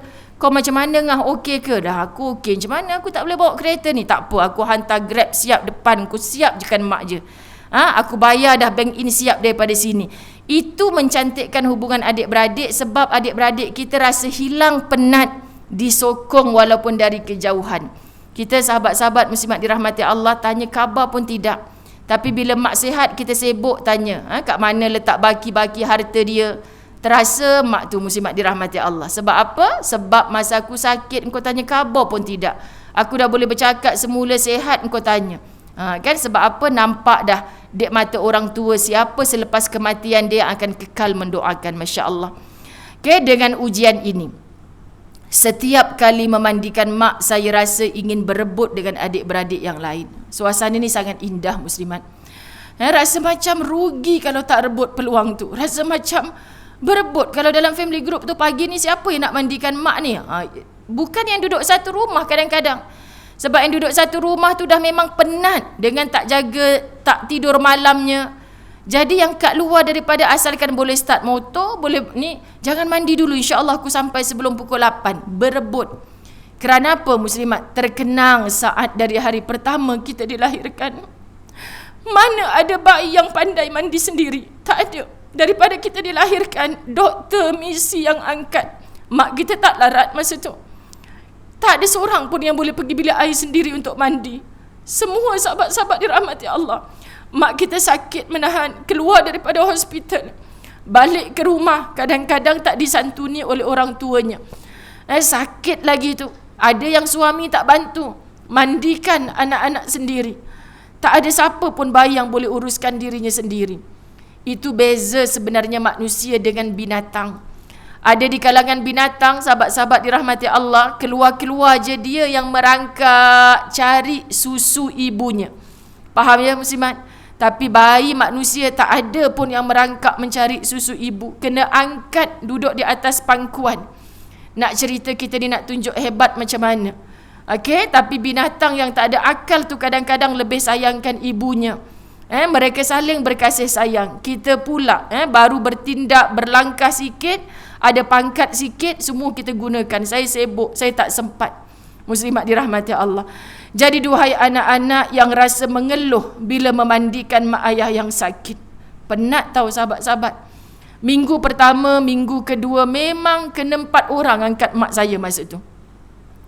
Kau macam mana Ngah? Okey ke? Dah aku okey. Macam mana aku tak boleh bawa kereta ni? Tak apa, aku hantar Grab siap depan. Aku siap je kan mak je. Aku bayar dah, bank in siap daripada sini. Itu mencantikkan hubungan adik-beradik, sebab adik-beradik kita rasa hilang penat, disokong walaupun dari kejauhan. Kita sahabat-sahabat muslimat dirahmati Allah, tanya khabar pun tidak. Tapi bila mak sihat, kita sibuk tanya, kat mana letak baki-baki harta dia. Terasa mak tu muslimat dirahmati Allah. Sebab apa? Sebab masa aku sakit, engkau tanya khabar pun tidak. Aku dah boleh bercakap semula sihat, engkau tanya. Kan sebab apa? Nampak dah dek mata orang tua siapa selepas kematian dia akan kekal mendoakan. Masya Allah. Okay, dengan ujian ini, setiap kali memandikan mak, saya rasa ingin berebut dengan adik-beradik yang lain. Suasana ni sangat indah muslimat. Rasa macam rugi kalau tak rebut peluang tu. Rasa macam Berebut. Kalau dalam family group tu pagi ni siapa yang nak mandikan mak ni? Bukan yang duduk satu rumah kadang-kadang. Sebab yang duduk satu rumah tu dah memang penat dengan tak jaga, tak tidur malamnya. Jadi yang kat luar daripada asalkan boleh start motor, boleh ni, jangan mandi dulu, insya-Allah aku sampai sebelum pukul 8. Berebut. Kerana apa muslimat? Terkenang saat dari hari pertama kita dilahirkan. Mana ada bayi yang pandai mandi sendiri? Tak ada. Daripada kita dilahirkan, doktor misi yang angkat. Mak kita tak larat masa tu. Tak ada seorang pun yang boleh pergi bilik air sendiri untuk mandi. Semua sahabat-sahabat dirahmati Allah. Mak kita sakit menahan, keluar daripada hospital. Balik ke rumah, kadang-kadang tak disantuni oleh orang tuanya. Sakit lagi tu. Ada yang suami tak bantu mandikan anak-anak sendiri. Tak ada siapa pun bayi yang boleh uruskan dirinya sendiri. Itu beza sebenarnya manusia dengan binatang. Ada di kalangan binatang, sahabat-sahabat dirahmati Allah, keluar-keluar je dia yang merangkak cari susu ibunya. Faham ya muslimat? Tapi bayi manusia tak ada pun yang merangkak mencari susu ibu. Kena angkat duduk di atas pangkuan. Nak cerita kita ni nak tunjuk hebat macam mana. Okey, tapi binatang yang tak ada akal tu kadang-kadang lebih sayangkan ibunya. Mereka saling berkasih sayang. Kita pula baru bertindak, berlangkah sikit, ada pangkat sikit, semua kita gunakan. Saya sibuk, saya tak sempat. Muslimat dirahmati Allah. Jadi duhai anak-anak yang rasa mengeluh bila memandikan mak ayah yang sakit. Penat tahu sahabat-sahabat. Minggu pertama, minggu kedua memang kena 4 orang angkat mak saya masa tu.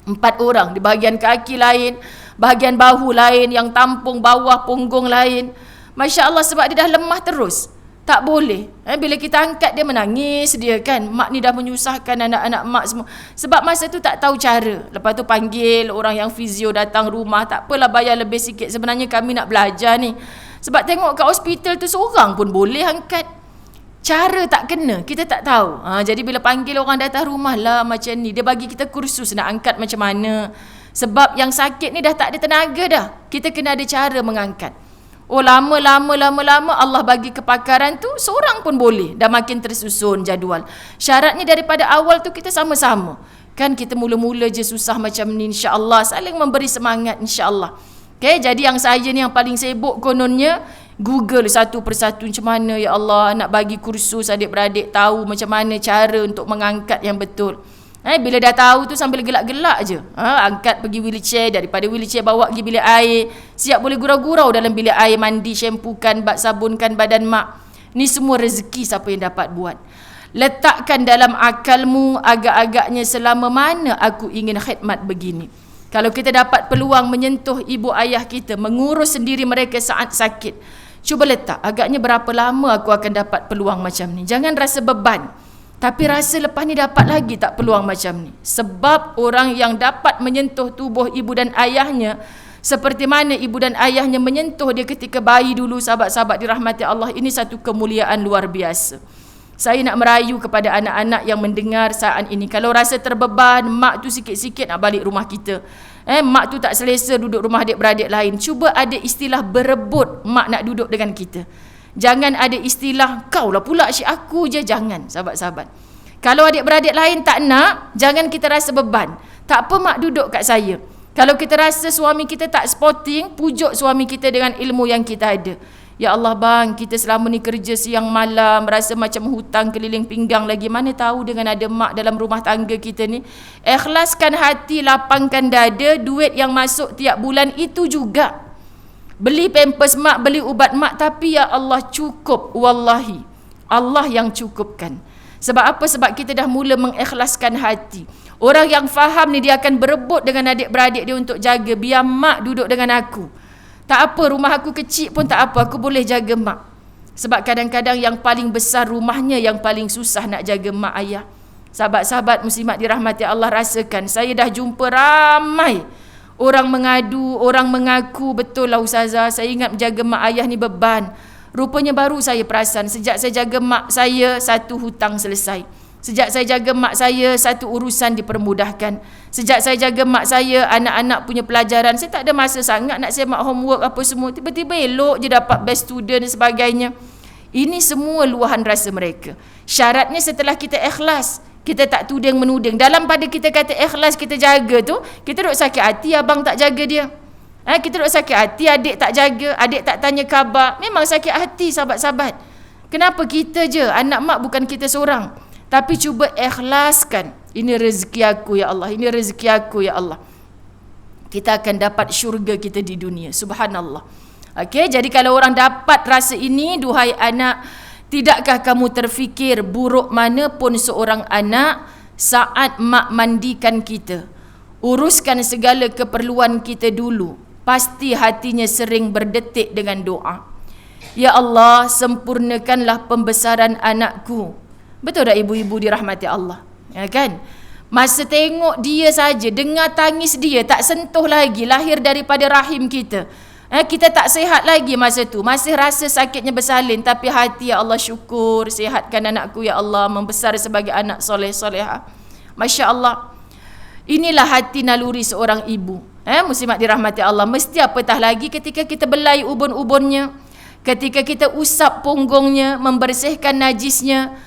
4 orang, di bahagian kaki lain, bahagian bahu lain, yang tampung bawah punggung lain. Masya Allah, sebab dia dah lemah terus. Tak boleh. Bila kita angkat dia menangis dia kan. Mak ni dah menyusahkan anak-anak mak semua. Sebab masa tu tak tahu cara. Lepas tu panggil orang yang fizio datang rumah. Tak apalah, bayar lebih sikit. Sebenarnya kami nak belajar ni. Sebab tengok kat hospital tu seorang pun boleh angkat. Cara tak kena, kita tak tahu. Jadi bila panggil orang datang rumah lah macam ni, dia bagi kita kursus nak angkat macam mana. Sebab yang sakit ni dah tak ada tenaga dah. Kita kena ada cara mengangkat. Lama Allah bagi kepakaran tu, seorang pun boleh. Dah makin tersusun jadual. Syaratnya daripada awal tu kita sama-sama. Kan kita mula-mula je susah macam ni, insya-Allah saling memberi semangat insya-Allah. Okay, jadi yang saya ni yang paling sibuk kononnya Google satu persatu macam mana ya Allah nak bagi kursus adik-beradik tahu macam mana cara untuk mengangkat yang betul. Bila dah tahu tu sambil gelak-gelak je. Angkat pergi wheelchair, daripada wheelchair bawa pergi bilik air. Siap boleh gurau-gurau dalam bilik air, mandi, syampukan, sabunkan badan mak. Ni semua rezeki siapa yang dapat buat. Letakkan dalam akalmu agak-agaknya selama mana aku ingin khidmat begini. Kalau kita dapat peluang menyentuh ibu ayah kita, mengurus sendiri mereka saat sakit, cuba letak agaknya berapa lama aku akan dapat peluang macam ni. Jangan rasa beban, tapi rasa lepas ni dapat lagi tak peluang macam ni. Sebab orang yang dapat menyentuh tubuh ibu dan ayahnya seperti mana ibu dan ayahnya menyentuh dia ketika bayi dulu, sahabat-sahabat dirahmati Allah, ini satu kemuliaan luar biasa. Saya nak merayu kepada anak-anak yang mendengar saat ini, kalau rasa terbeban, mak tu sikit-sikit nak balik rumah kita, mak tu tak selesa duduk rumah adik-beradik lain, cuba ada istilah berebut mak nak duduk dengan kita. Jangan ada istilah kau lah pula asyik aku je. Jangan sahabat-sahabat. Kalau adik-beradik lain tak nak, jangan kita rasa beban. Tak apa mak duduk kat saya. Kalau kita rasa suami kita tak sporting, pujuk suami kita dengan ilmu yang kita ada. Ya Allah bang, kita selama ni kerja siang malam, rasa macam hutang keliling pinggang lagi. Mana tahu dengan ada mak dalam rumah tangga kita ni. Ikhlaskan hati, lapangkan dada, duit yang masuk tiap bulan itu juga. Beli pampers mak, beli ubat mak, tapi ya Allah cukup. Wallahi, Allah yang cukupkan. Sebab apa? Sebab kita dah mula mengikhlaskan hati. Orang yang faham ni dia akan berebut dengan adik-beradik dia untuk jaga. Biar mak duduk dengan aku. Tak apa, rumah aku kecil pun tak apa, aku boleh jaga mak. Sebab kadang-kadang yang paling besar rumahnya yang paling susah nak jaga mak ayah. Sahabat-sahabat muslimat dirahmati Allah, rasakan. Saya dah jumpa ramai orang mengadu, orang mengaku, betul lah ustazah, saya ingat menjaga mak ayah ni beban. Rupanya baru saya perasan, sejak saya jaga mak saya, satu hutang selesai. Sejak saya jaga mak saya, satu urusan dipermudahkan. Sejak saya jaga mak saya, anak-anak punya pelajaran, saya tak ada masa sangat nak semak homework apa semua. Tiba-tiba elok je dapat best student dan sebagainya. Ini semua luahan rasa mereka. Syaratnya setelah kita ikhlas, kita tak tuding menuding. Dalam pada kita kata ikhlas, kita jaga tu, kita duk sakit hati abang tak jaga dia. Kita duk sakit hati adik tak jaga, adik tak tanya khabar. Memang sakit hati sahabat-sahabat. Kenapa kita je? Anak mak bukan kita seorang. Tapi cuba ikhlaskan. Ini rezeki aku ya Allah, ini rezeki aku ya Allah. Kita akan dapat syurga kita di dunia. Subhanallah. Okey, jadi kalau orang dapat rasa ini, duhai anak, tidakkah kamu terfikir buruk mana pun seorang anak saat mak mandikan kita, uruskan segala keperluan kita dulu, pasti hatinya sering berdetik dengan doa. Ya Allah, sempurnakanlah pembesaran anakku. Betul tak ibu-ibu dirahmati Allah? Ya kan? Masa tengok dia saja, dengar tangis dia, tak sentuh lagi lahir daripada rahim kita. Kita tak sihat lagi masa tu, masih rasa sakitnya bersalin, tapi hati, ya Allah syukur, sihatkan anakku ya Allah, membesar sebagai anak soleh-solehah. Masya Allah. Inilah hati naluri seorang ibu. Muslimat dirahmati Allah. Mesti apatah lagi ketika kita belai ubun-ubunnya, ketika kita usap punggungnya, membersihkan najisnya.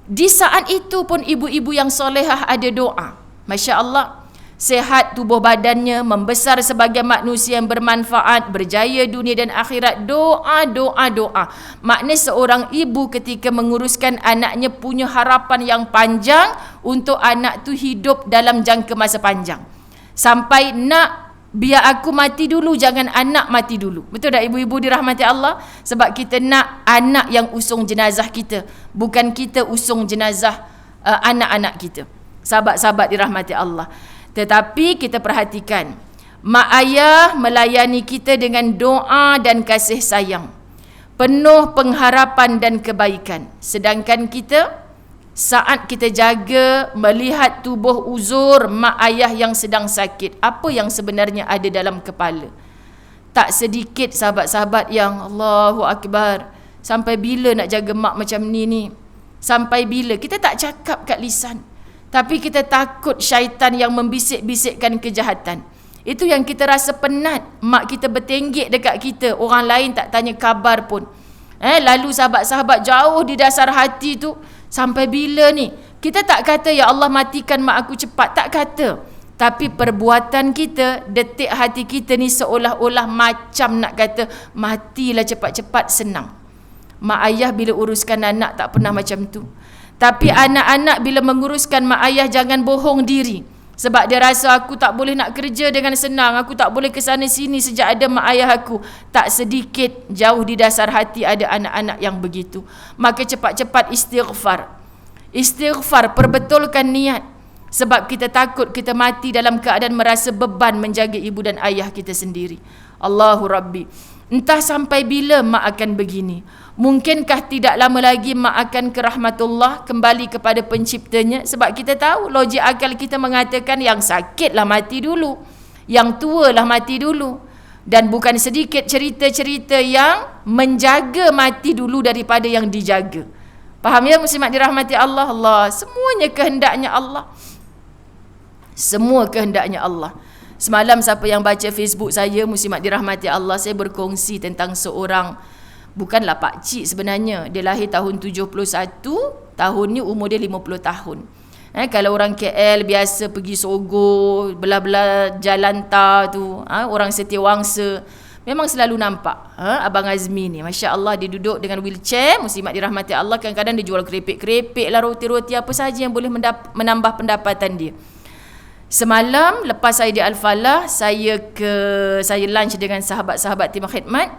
Di saat itu pun ibu-ibu yang solehah ada doa. Masya Allah. Sehat tubuh badannya, membesar sebagai manusia yang bermanfaat, berjaya dunia dan akhirat. Doa, doa, doa. Makna seorang ibu ketika menguruskan anaknya punya harapan yang panjang untuk anak tu hidup dalam jangka masa panjang. Sampai nak, biar aku mati dulu, jangan anak mati dulu. Betul tak ibu-ibu dirahmati Allah? Sebab kita nak anak yang usung jenazah kita, bukan kita usung jenazah anak-anak kita. Sahabat-sahabat dirahmati Allah. Tetapi kita perhatikan, mak ayah melayani kita dengan doa dan kasih sayang, penuh pengharapan dan kebaikan. Sedangkan kita, saat kita jaga, melihat tubuh uzur mak ayah yang sedang sakit, apa yang sebenarnya ada dalam kepala? Tak sedikit sahabat-sahabat yang Allahu Akbar, sampai bila nak jaga mak macam ni? Sampai bila? Kita tak cakap kat lisan, tapi kita takut syaitan yang membisik-bisikkan kejahatan. Itu yang kita rasa penat. Mak kita bertenggek dekat kita, orang lain tak tanya khabar pun. Lalu sahabat-sahabat jauh di dasar hati tu, sampai bila ni? Kita tak kata ya Allah matikan mak aku cepat, tak kata. Tapi perbuatan kita, detik hati kita ni seolah-olah macam nak kata matilah cepat-cepat, senang. Mak ayah bila uruskan anak tak pernah macam tu. Tapi anak-anak bila menguruskan mak ayah jangan bohong diri. Sebab dia rasa aku tak boleh nak kerja dengan senang, aku tak boleh ke sana sini sejak ada mak ayah aku. Tak sedikit jauh di dasar hati ada anak-anak yang begitu. Maka cepat-cepat istighfar. Istighfar, perbetulkan niat. Sebab kita takut kita mati dalam keadaan merasa beban menjaga ibu dan ayah kita sendiri. Allahu Rabbi. Entah sampai bila mak akan begini. Mungkinkah tidak lama lagi mak akan ke rahmatullah, kembali kepada penciptanya? Sebab kita tahu logik akal kita mengatakan yang sakitlah mati dulu, yang tualah mati dulu. Dan bukan sedikit cerita-cerita yang menjaga mati dulu daripada yang dijaga. Faham ya muslimat dirahmati Allah? Allah, semuanya kehendaknya Allah. Semua kehendaknya Allah. Semalam siapa yang baca Facebook saya, muslimat dirahmati Allah, saya berkongsi tentang seorang, bukanlah pakcik sebenarnya. Dia lahir tahun 71, tahun ni umur dia 50 tahun. Kalau orang KL biasa pergi Sogo, belah-belah jalan tar tu, orang Setiawangsa, memang selalu nampak Abang Azmi ni. Masya Allah, dia duduk dengan wheelchair, muslimat dirahmati Allah. Kadang-kadang dia jual keripik-keripik lah, roti-roti, apa saja yang boleh menambah pendapatan dia. Semalam lepas saya di Al-Falah, saya lunch dengan sahabat-sahabat tim khidmat.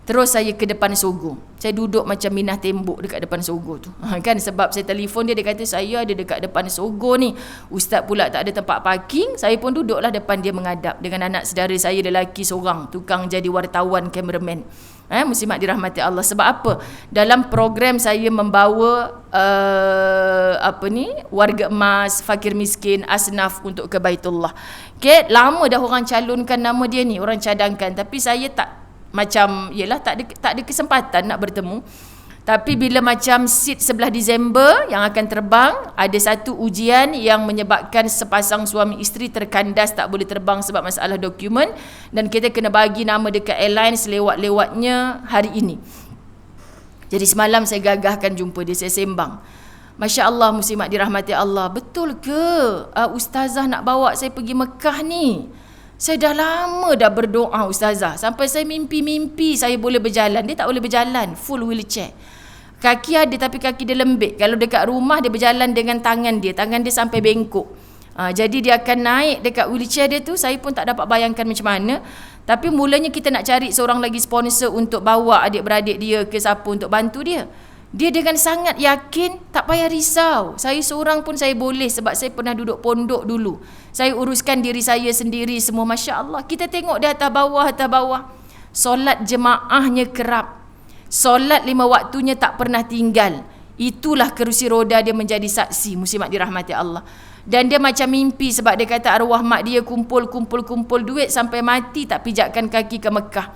Terus saya ke depan Sogo. Saya duduk macam minah tembok dekat depan Sogo tu. Kan sebab saya telefon dia, dia kata saya ada dekat depan Sogo ni. Ustaz pula tak ada tempat parking. Saya pun duduklah depan dia menghadap dengan anak saudara saya lelaki seorang, tukang jadi wartawan, cameraman. Muslimat dirahmati Allah. Sebab apa? Dalam program saya membawa warga emas, fakir miskin, asnaf untuk ke Baitullah. Okay, lama dah orang calonkan nama dia ni, orang cadangkan, tapi saya tak, macam yelah tak ada kesempatan nak bertemu. Tapi bila macam seat 11 Disember yang akan terbang, ada satu ujian yang menyebabkan sepasang suami isteri terkandas, tak boleh terbang sebab masalah dokumen, dan kita kena bagi nama dekat airlines lewat-lewatnya hari ini. Jadi semalam saya gagahkan jumpa dia, saya sembang. Masya Allah, muslimat dirahmati Allah, betul ke ustazah nak bawa saya pergi Mekah ni? Saya dah lama dah berdoa ustazah, sampai saya mimpi-mimpi saya boleh berjalan. Dia tak boleh berjalan, full wheelchair. Kaki ada tapi kaki dia lembik. Kalau dekat rumah dia berjalan dengan tangan dia sampai bengkok. Jadi dia akan naik dekat wheelchair dia tu. Saya pun tak dapat bayangkan macam mana. Tapi mulanya kita nak cari seorang lagi sponsor untuk bawa adik-beradik dia ke siapa untuk bantu dia. Dia dengan sangat yakin, tak payah risau. Saya seorang pun saya boleh sebab saya pernah duduk pondok dulu. Saya uruskan diri saya sendiri semua. Masya Allah. Kita tengok dia atas bawah. Solat jemaahnya kerap. Solat 5 waktunya tak pernah tinggal. Itulah kerusi roda dia menjadi saksi, muslimat dirahmati Allah. Dan dia macam mimpi sebab dia kata arwah mak dia kumpul duit sampai mati tak pijakkan kaki ke Mekah.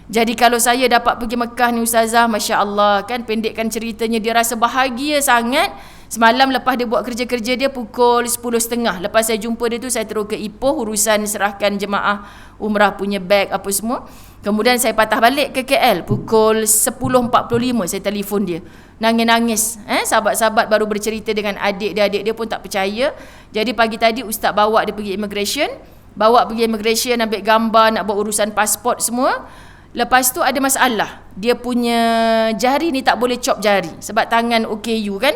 Jadi kalau saya dapat pergi Mekah ni ustazah, Masya Allah, kan pendekkan ceritanya, dia rasa bahagia sangat. Semalam lepas dia buat kerja-kerja dia pukul 10.30. Lepas saya jumpa dia tu, saya terus ke Ipoh urusan serahkan jemaah umrah punya beg apa semua. Kemudian saya patah balik ke KL pukul 10.45. Saya telefon dia, nangis-nangis. Sahabat-sahabat baru bercerita dengan adik dia pun tak percaya. Jadi pagi tadi ustaz bawa dia pergi immigration. Ambil gambar, nak buat urusan pasport semua. Lepas tu ada masalah, dia punya jari ni tak boleh chop jari sebab tangan OKU kan,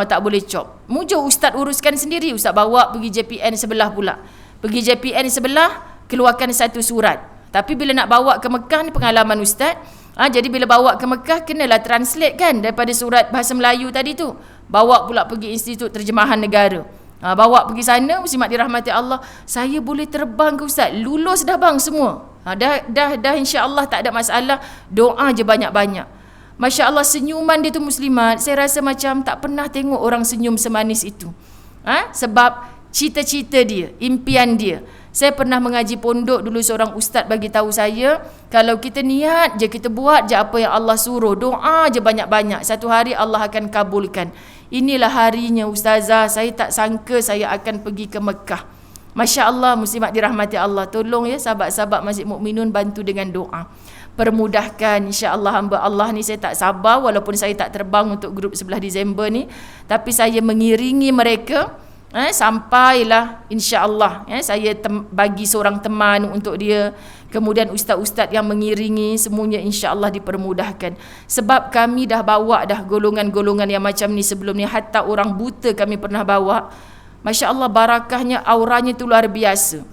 tak boleh chop. Mujur ustaz uruskan sendiri. Ustaz bawa pergi JPN sebelah pula. Pergi JPN sebelah, keluarkan satu surat. Tapi bila nak bawa ke Mekah ni pengalaman ustaz, jadi bila bawa ke Mekah kenalah translate kan daripada surat bahasa Melayu tadi tu. Bawa pula pergi Institut Terjemahan Negara. Bawa pergi sana, muslimat dirahmati Allah. Saya boleh terbang ke ustaz, lulus dah bang semua. Dah insya-Allah tak ada masalah. Doa je banyak-banyak. Masya Allah, senyuman dia tu muslimat, saya rasa macam tak pernah tengok orang senyum semanis itu. Sebab cita-cita dia, impian dia. Saya pernah mengaji pondok dulu, seorang ustaz bagi tahu saya, kalau kita niat je, kita buat je apa yang Allah suruh, doa je banyak-banyak, satu hari Allah akan kabulkan. Inilah harinya ustazah, saya tak sangka saya akan pergi ke Mekah. Masya Allah, muslimat dirahmati Allah. Tolong ya sahabat-sahabat Masjid Mukminun, bantu dengan doa. Permudahkan insya-Allah hamba Allah ni. Saya tak sabar walaupun saya tak terbang untuk grup 11 Disember ni, tapi saya mengiringi mereka sampailah insya-Allah. Saya bagi seorang teman untuk dia. Kemudian ustaz-ustaz yang mengiringi, semuanya insya-Allah dipermudahkan. Sebab kami dah bawa dah golongan-golongan yang macam ni sebelum ni. Hatta orang buta kami pernah bawa. Masya Allah, barakahnya, auranya tu luar biasa.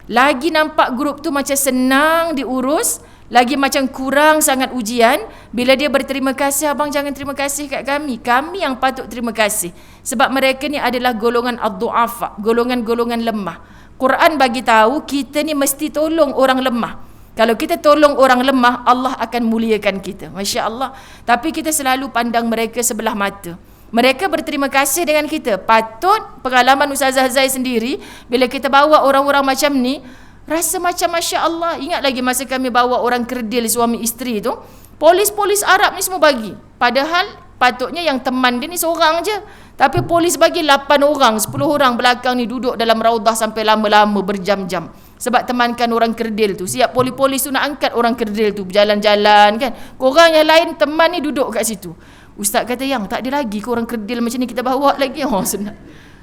Lagi nampak grup tu macam senang diurus, lagi macam kurang sangat ujian. Bila dia berterima kasih, abang jangan terima kasih kat kami yang patut terima kasih. Sebab mereka ni adalah golongan ad-du'afa, golongan-golongan lemah. Quran bagi tahu kita ni mesti tolong orang lemah. Kalau kita tolong orang lemah, Allah akan muliakan kita. Masya Allah. Tapi kita selalu pandang mereka sebelah mata. Mereka berterima kasih dengan kita. Patut pengalaman Ustazah Zai sendiri, bila kita bawa orang-orang macam ni, rasa macam Masya Allah. Ingat lagi masa kami bawa orang kerdil suami isteri tu, polis-polis Arab ni semua bagi. Padahal patutnya yang teman dia ni seorang je, tapi polis bagi 8 orang, 10 orang belakang ni duduk dalam raudah sampai lama-lama berjam-jam. Sebab temankan orang kerdil tu. Siap polis-polis tu nak angkat orang kerdil tu berjalan-jalan kan. Korang yang lain teman ni duduk kat situ. Ustaz kata, yang tak ada lagi ke orang kerdil macam ni kita bawa lagi. Senang.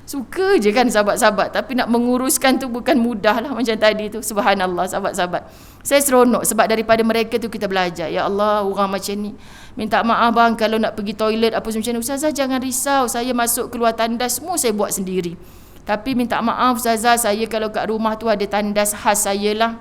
Suka je kan sahabat-sahabat. Tapi nak menguruskan tu bukan mudah lah macam tadi tu. Subhanallah sahabat-sahabat. Saya seronok sebab daripada mereka tu kita belajar. Ya Allah, orang macam ni. Minta maaf bang kalau nak pergi toilet apa macam ni. Ustazah jangan risau. Saya masuk keluar tandas semua saya buat sendiri. Tapi minta maaf Ustazah, saya kalau kat rumah tu ada tandas khas saya lah.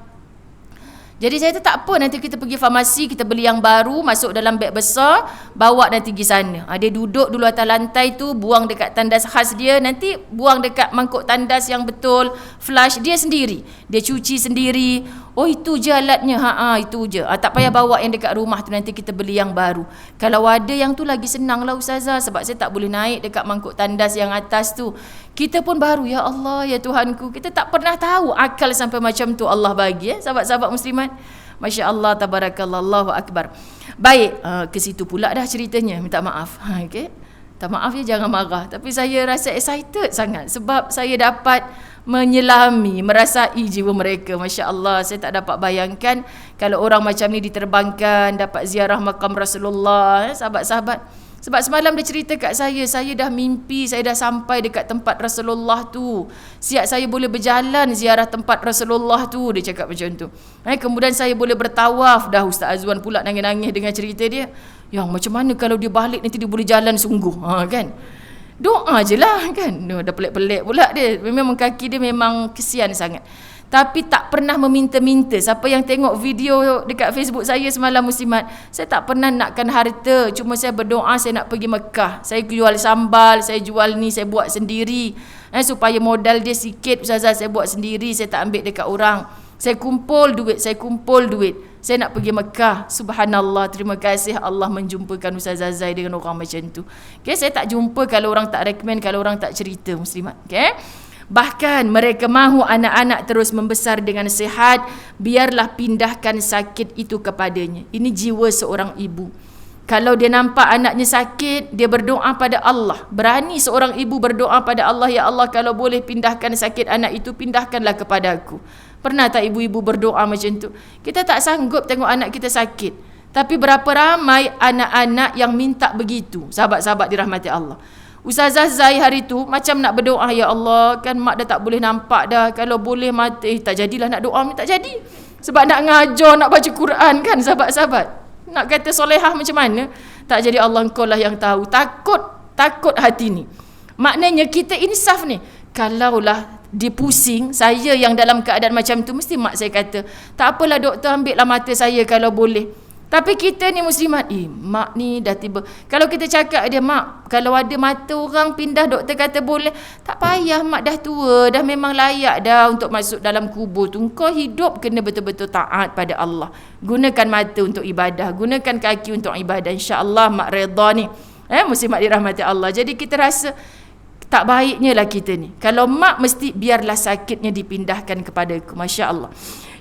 Jadi saya kata tak apa, nanti kita pergi farmasi, kita beli yang baru, masuk dalam beg besar, bawa nanti pergi sana. Dia duduk dulu atas lantai tu, buang dekat tandas khas dia, nanti buang dekat mangkuk tandas yang betul, flush dia sendiri. Dia cuci sendiri. Oh itu je alatnya, itu je. Tak payah bawa yang dekat rumah tu, nanti kita beli yang baru. Kalau ada yang tu lagi senang lah Ustazah, sebab saya tak boleh naik dekat mangkuk tandas yang atas tu. Kita pun baru, ya Allah, ya Tuhanku, kita tak pernah tahu akal sampai macam tu Allah bagi sahabat-sahabat muslimat. Masya Allah, tabarakallah, Allahu Akbar. Baik, ke situ pula dah ceritanya, minta maaf. Okay. Tak maaf ya, jangan marah. Tapi saya rasa excited sangat sebab saya dapat menyelami, merasai jiwa mereka. Masya Allah, saya tak dapat bayangkan kalau orang macam ni diterbangkan, dapat ziarah makam Rasulullah, sahabat-sahabat. Sebab semalam dia cerita kat saya dah mimpi, saya dah sampai dekat tempat Rasulullah tu. Siap saya boleh berjalan ziarah tempat Rasulullah tu, dia cakap macam tu. Kemudian saya boleh bertawaf. Dah Ustaz Azwan pula nangis-nangis dengan cerita dia. Yang macam mana kalau dia balik nanti dia boleh jalan sungguh, kan? Doa je lah, kan? Dah pelik-pelik pula dia. Memang kaki dia memang kesian sangat. Tapi tak pernah meminta-minta. Siapa yang tengok video dekat Facebook saya semalam muslimat, saya tak pernah nakkan harta. Cuma saya berdoa saya nak pergi Mekah. Saya jual sambal, saya jual ni, saya buat sendiri. Supaya modal dia sikit, Ustazah, saya buat sendiri, saya tak ambil dekat orang. Saya kumpul duit. Saya nak pergi Mekah. Subhanallah, terima kasih Allah menjumpakan Ustazah Zai dengan orang macam tu. Okay, saya tak jumpa kalau orang tak recommend, kalau orang tak cerita muslimat. Okay. Bahkan mereka mahu anak-anak terus membesar dengan sihat. Biarlah pindahkan sakit itu kepadanya. Ini jiwa seorang ibu. Kalau dia nampak anaknya sakit, dia berdoa pada Allah. Berani seorang ibu berdoa pada Allah, ya Allah, kalau boleh pindahkan sakit anak itu, pindahkanlah kepada aku. Pernah tak ibu-ibu berdoa macam tu? Kita tak sanggup tengok anak kita sakit. Tapi berapa ramai anak-anak yang minta begitu. Sahabat-sahabat dirahmati Allah. Ustazah Zai hari tu macam nak berdoa, ya Allah, kan mak dah tak boleh nampak dah, kalau boleh mati. Tak jadilah nak doa, tak jadi. Sebab nak ngajar, nak baca Quran, kan sahabat-sahabat. Nak kata solehah macam mana? Tak jadi. Allah, engkau lah yang tahu. Takut hati ni. Maknanya kita insaf ni. Kalaulah dia pusing, saya yang dalam keadaan macam tu, mesti mak saya kata, tak apalah doktor, ambil lah mata saya kalau boleh. Tapi kita ni muslimat, mak ni dah tiba. Kalau kita cakap dia, mak, kalau ada mata orang pindah, doktor kata boleh, tak payah, mak dah tua, dah memang layak dah untuk masuk dalam kubur tu. Kau hidup kena betul-betul taat pada Allah. Gunakan mata untuk ibadah, gunakan kaki untuk ibadah. InsyaAllah mak redha ni. Muslimat dirahmati Allah. Jadi kita rasa tak baiknya lah kita ni. Kalau mak mesti biarlah sakitnya dipindahkan kepada aku. Masya Allah.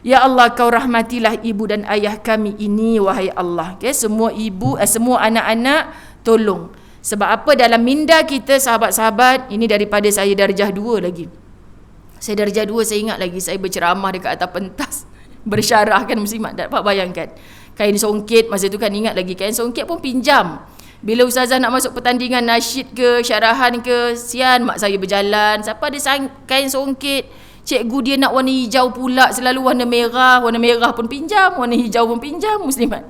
Ya Allah, kau rahmatilah ibu dan ayah kami ini, wahai Allah. Okay? Semua ibu, semua anak-anak, tolong. Sebab apa? Dalam minda kita, sahabat-sahabat, ini daripada saya darjah 2 lagi. Saya darjah 2, saya ingat lagi, saya berceramah dekat atas pentas. Bersyarah, kan muslimat, dapat bayangkan. Kain songket, masa tu kan ingat lagi, kain songket pun pinjam. Bila ustazah nak masuk pertandingan nasyid ke, syarahan ke, sian mak saya berjalan. Siapa ada kain songket? Cikgu dia nak warna hijau pula, selalu warna merah pun pinjam, warna hijau pun pinjam, muslimat.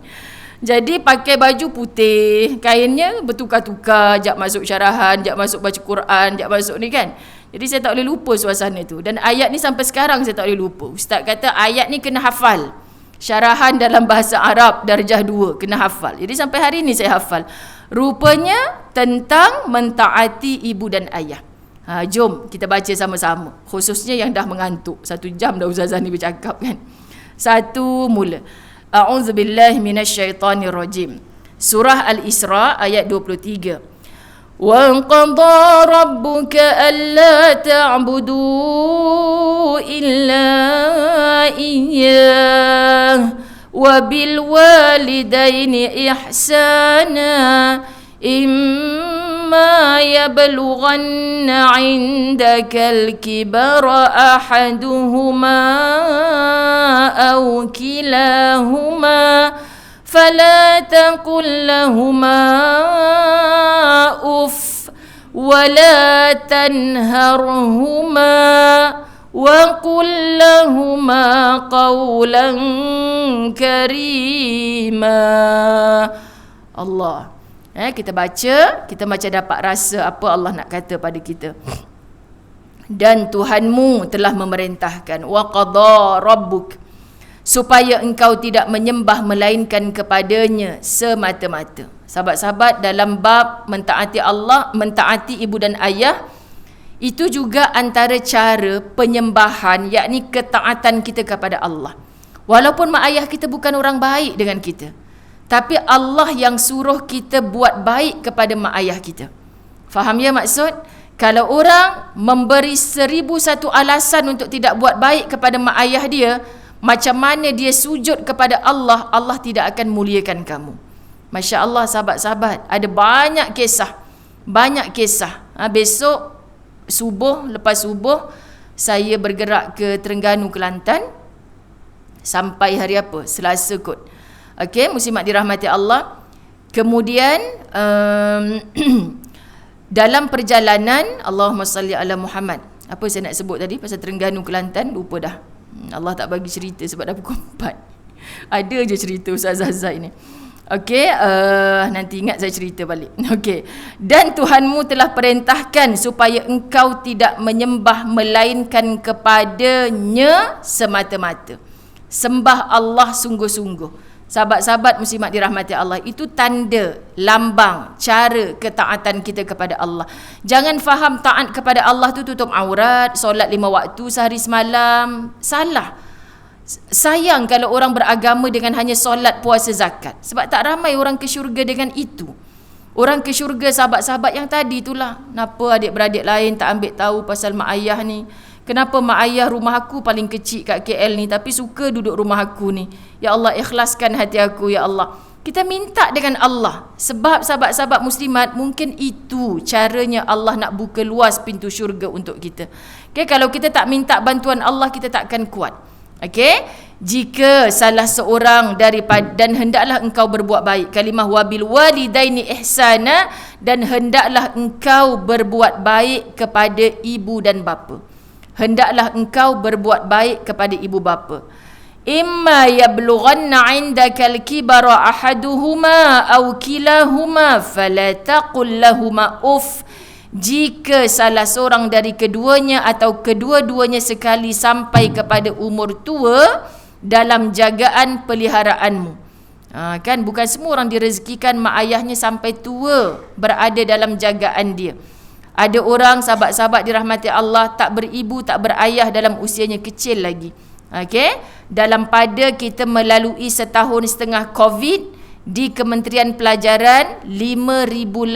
Jadi pakai baju putih, kainnya bertukar-tukar, jap masuk syarahan, jap masuk baca Quran, jap masuk ni, kan. Jadi saya tak boleh lupa suasana tu. Dan ayat ni sampai sekarang saya tak boleh lupa. Ustaz kata ayat ni kena hafal. Syarahan dalam bahasa Arab darjah 2 kena hafal. Jadi sampai hari ni saya hafal. Rupanya tentang mentaati ibu dan ayah. Jom kita baca sama-sama. Khususnya yang dah mengantuk. 1 jam dah Ustazah ni bercakap, kan. 1 mula. A'udzubillahi minasyaitanirrajim. Surah Al-Isra ayat 23. Wa qadha rabbuka alla ta'budu illa iyyah wa bil walidaini ihsana إما يبلغن عندك الكبر أحدهما أو كلاهما فلا تقل لهما أف ولا تنهرهما وقل لهما قولا كريما. Allah. Kita baca dapat rasa apa Allah nak kata pada kita. Dan Tuhanmu telah memerintahkan, wa qadha rabbuk, supaya engkau tidak menyembah melainkan kepadanya semata-mata. Sahabat-sahabat, dalam bab mentaati Allah, mentaati ibu dan ayah, itu juga antara cara penyembahan, yakni ketaatan kita kepada Allah. Walaupun mak ayah kita bukan orang baik dengan kita, tapi Allah yang suruh kita buat baik kepada mak ayah kita. Faham ya maksud? Kalau orang memberi 1001 alasan untuk tidak buat baik kepada mak ayah dia, macam mana dia sujud kepada Allah, Allah tidak akan muliakan kamu. Masya Allah sahabat-sahabat, ada banyak kisah Banyak kisah. Besok subuh, lepas subuh saya bergerak ke Terengganu, Kelantan sampai hari apa? Selasa kot. Okey, muslimat dirahmati Allah. Kemudian dalam perjalanan, Allahumma salli ala Muhammad. Apa saya nak sebut tadi pasal Terengganu, Kelantan? Lupa dah. Allah tak bagi cerita sebab dah pukul 4. Ada je cerita Ustaz Zazai ni. Okey, nanti ingat saya cerita balik. Okey. Dan Tuhanmu telah perintahkan supaya engkau tidak menyembah melainkan kepadanya semata-mata. Sembah Allah sungguh-sungguh. Sahabat-sahabat muslimat dirahmati Allah, itu tanda, lambang, cara ketaatan kita kepada Allah. Jangan faham taat kepada Allah tu tutup aurat, solat 5 waktu sehari semalam. Salah. Sayang kalau orang beragama dengan hanya solat, puasa, zakat. Sebab tak ramai orang ke syurga dengan itu. Orang ke syurga sahabat-sahabat yang tadi itulah. Kenapa adik-beradik lain tak ambil tahu pasal mak ayah ni? Kenapa mak ayah rumah aku paling kecil kat KL ni tapi suka duduk rumah aku ni? Ya Allah, ikhlaskan hati aku ya Allah. Kita minta dengan Allah. Sebab sahabat-sahabat muslimat, mungkin itu caranya Allah nak buka luas pintu syurga untuk kita. Okay, kalau kita tak minta bantuan Allah, kita takkan kuat. Okey, jika salah seorang daripada, dan hendaklah engkau berbuat baik, kalimah wabil walidaini ihsana, dan hendaklah engkau berbuat baik kepada ibu dan bapa. Hendaklah engkau berbuat baik kepada ibu bapa. Imma yablughanna 'indakal kibara ahaduhuma aw kilahuma fala taqul lahumā uff. Jika salah seorang dari keduanya atau kedua-duanya sekali sampai kepada umur tua dalam jagaan peliharaanmu. Kan bukan semua orang direzekikan mak ayahnya sampai tua berada dalam jagaan dia. Ada orang sahabat-sahabat dirahmati Allah tak beribu, tak berayah dalam usianya kecil lagi. Okey, dalam pada kita melalui 1.5 tahun COVID, di Kementerian Pelajaran 5,000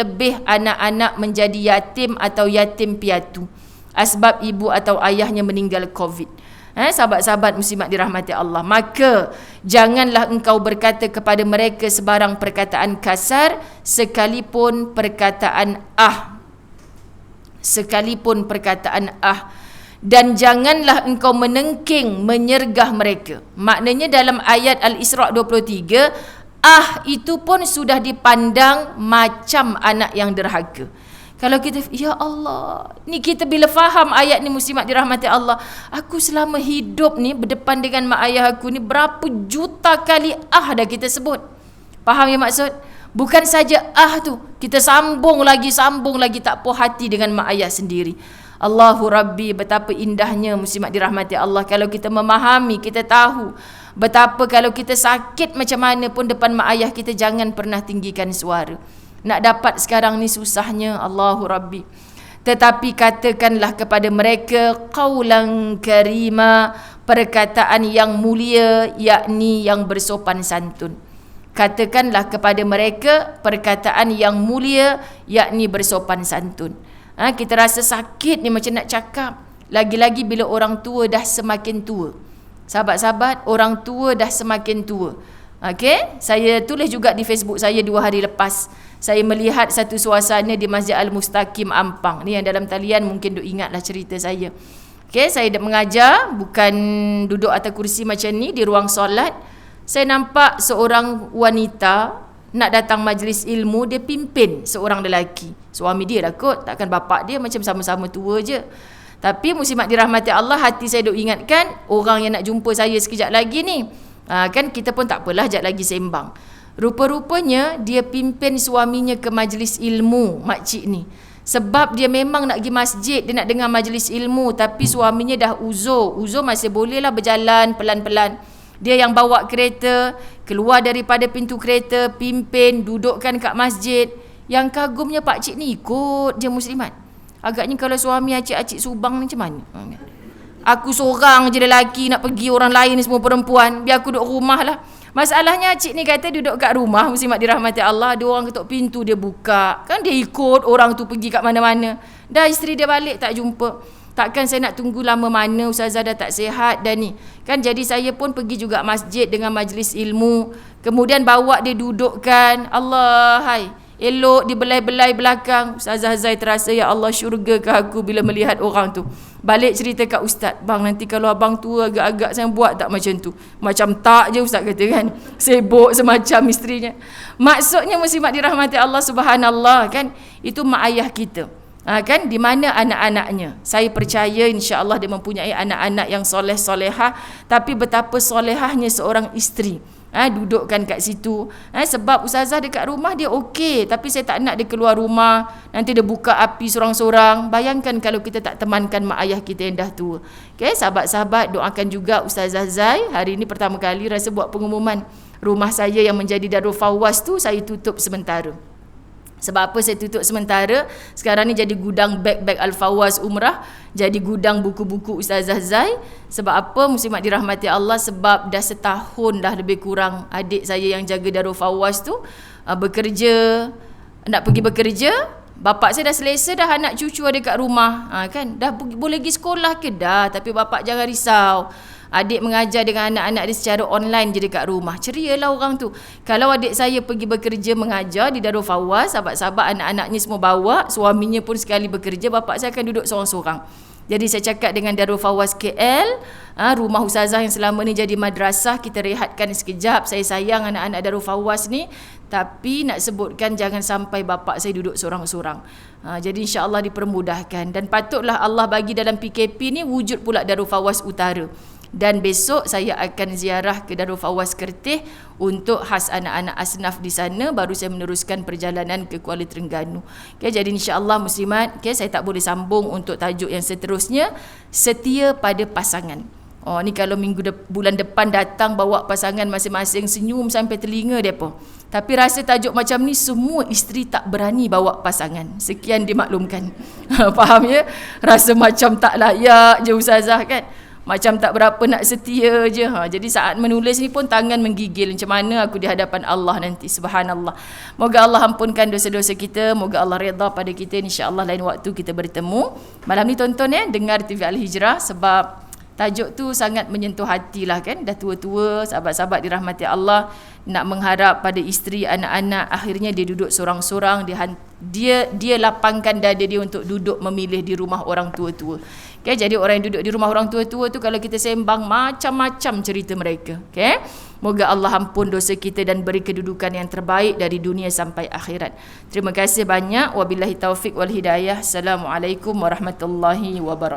lebih anak-anak menjadi yatim atau yatim piatu asbab ibu atau ayahnya meninggal COVID. Sahabat-sahabat muslimat dirahmati Allah, maka janganlah engkau berkata kepada mereka sebarang perkataan kasar, sekalipun perkataan dan janganlah engkau menengking menyergah mereka. Maknanya dalam ayat Al-Isra' 23, itu pun sudah dipandang macam anak yang derhaka. Kalau kita, ya Allah, ni kita bila faham ayat ni muslimat dirahmati Allah, aku selama hidup ni berdepan dengan mak ayah aku ni berapa juta kali dah kita sebut. Faham ya maksud? Bukan saja tu, kita sambung lagi tak puas hati dengan mak ayah sendiri. Allahu Rabbi, betapa indahnya muslimat dirahmati Allah kalau kita memahami, kita tahu betapa kalau kita sakit macam mana pun depan mak ayah kita jangan pernah tinggikan suara. Nak dapat sekarang ni susahnya, Allahu Rabbi. Tetapi katakanlah kepada mereka qaulan karima, perkataan yang mulia, yakni yang bersopan santun. Katakanlah kepada mereka perkataan yang mulia, yakni bersopan santun. Kita rasa sakit ni macam nak cakap. Lagi-lagi bila orang tua dah semakin tua. Sahabat-sahabat, orang tua dah semakin tua. Okey, saya tulis juga di Facebook saya 2 hari lepas. Saya melihat satu suasana di Masjid Al-Mustaqim Ampang. Ni yang dalam talian mungkin duk ingatlah cerita saya. Okey, saya mengajar, bukan duduk atas kursi macam ni di ruang solat. Saya nampak seorang wanita nak datang majlis ilmu, dia pimpin seorang lelaki. Suami dia dah kot, takkan bapak dia, macam sama-sama tua je. Tapi muslimat dirahmati Allah, hati saya duk ingatkan orang yang nak jumpa saya sekejap lagi ni. Kan kita pun tak apalah, sekejap lagi sembang. Rupa-rupanya dia pimpin suaminya ke majlis ilmu makcik ni. Sebab dia memang nak pergi masjid, dia nak dengar majlis ilmu, tapi suaminya dah uzur. Uzur masih bolehlah berjalan pelan-pelan. Dia yang bawa kereta, keluar daripada pintu kereta, pimpin, dudukkan kat masjid. Yang kagumnya pakcik ni ikut je muslimat. Agaknya kalau suami acik-acik Subang ni macam mana? Aku seorang je lelaki nak pergi, orang lain ni semua perempuan, biar aku duduk rumah lah. Masalahnya acik ni kata duduk kat rumah, muslimat dirahmati Allah, ada orang ketuk pintu dia buka. Kan dia ikut orang tu pergi kat mana-mana. Dah isteri dia balik tak jumpa. Takkan saya nak tunggu lama mana, Ustazah dah tak sihat dan ni. Kan jadi saya pun pergi juga masjid dengan majlis ilmu. Kemudian bawa dia dudukkan. Allah, hai. elok dibelai-belai belakang. Ustazah Zai terasa, ya Allah, syurga ke aku bila melihat orang tu. Balik cerita kat ustaz, bang nanti kalau abang tua agak-agak saya buat tak macam tu. Macam tak je ustaz kata kan. Sibuk semacam isterinya. Maksudnya muslimat dirahmati Allah subhanallah kan. Itu mak ayah kita. Kan di mana anak-anaknya. Saya percaya insya-Allah dia mempunyai anak-anak yang soleh-solehah, tapi betapa solehahnya seorang isteri. Dudukkan kat situ. Sebab ustazah dekat rumah dia okey, tapi saya tak nak dia keluar rumah, nanti dia buka api sorang-sorang. Bayangkan kalau kita tak temankan mak ayah kita yang dah tua. Okey, sahabat-sahabat, doakan juga Ustazah Zai. Hari ini pertama kali rasa buat pengumuman. Rumah saya yang menjadi Darul Fawaz tu saya tutup sementara. Sebab apa saya tutup sementara? Sekarang ni jadi gudang beg-beg Al-Fawaz Umrah, jadi gudang buku-buku Ustazah Zai. Sebab apa muslimat dirahmati Allah? Sebab dah setahun dah lebih kurang adik saya yang jaga Darul Fawaz tu bekerja, nak pergi bekerja. Bapak saya dah selesa dah, anak cucu ada kat rumah. Kan dah boleh pergi sekolah ke dah, tapi bapak jangan risau. Adik mengajar dengan anak-anak dia secara online je dekat rumah. Cerialah orang tu. Kalau adik saya pergi bekerja mengajar di Darul Fawaz, sahabat-sahabat anak-anaknya semua bawa, suaminya pun sekali bekerja, bapak saya akan duduk seorang-seorang. Jadi saya cakap dengan Darul Fawaz KL, rumah ustazah yang selama ni jadi madrasah, kita rehatkan sekejap. Saya sayang anak-anak Darul Fawaz ni, tapi nak sebutkan jangan sampai bapak saya duduk seorang-seorang. Jadi insya-Allah dipermudahkan, dan patutlah Allah bagi dalam PKP ni wujud pula Darul Fawaz Utara. Dan besok saya akan ziarah ke Darul Fawaz Kertih untuk khas anak-anak asnaf di sana, baru saya meneruskan perjalanan ke Kuala Terengganu. Okay, jadi insya-Allah muslimat, saya tak boleh sambung untuk tajuk yang seterusnya, setia pada pasangan. Ni kalau bulan depan datang bawa pasangan masing-masing, senyum sampai telinga depa. Tapi rasa tajuk macam ni semua isteri tak berani bawa pasangan. Sekian dimaklumkan. Faham ya? Rasa macam tak layak je ustazah kan. Macam tak berapa nak setia je. Jadi saat menulis ni pun tangan menggigil. Macam mana aku di hadapan Allah nanti. Subhanallah. Moga Allah ampunkan dosa-dosa kita. Moga Allah redha pada kita. InsyaAllah lain waktu kita bertemu. Malam ni tonton dengar TV Al-Hijrah. Sebab tajuk tu sangat menyentuh hati lah kan. Dah tua-tua, sahabat-sahabat dirahmati Allah, nak mengharap pada isteri, anak-anak, akhirnya dia duduk seorang-seorang. Dia lapangkan dada dia untuk duduk memilih di rumah orang tua-tua. Okay, jadi orang yang duduk di rumah orang tua-tua tu, kalau kita sembang macam-macam cerita mereka. Okay? Moga Allah ampun dosa kita dan beri kedudukan yang terbaik dari dunia sampai akhirat. Terima kasih banyak. Wabillahi taufik wal hidayah. Assalamualaikum warahmatullahi wabarakatuh.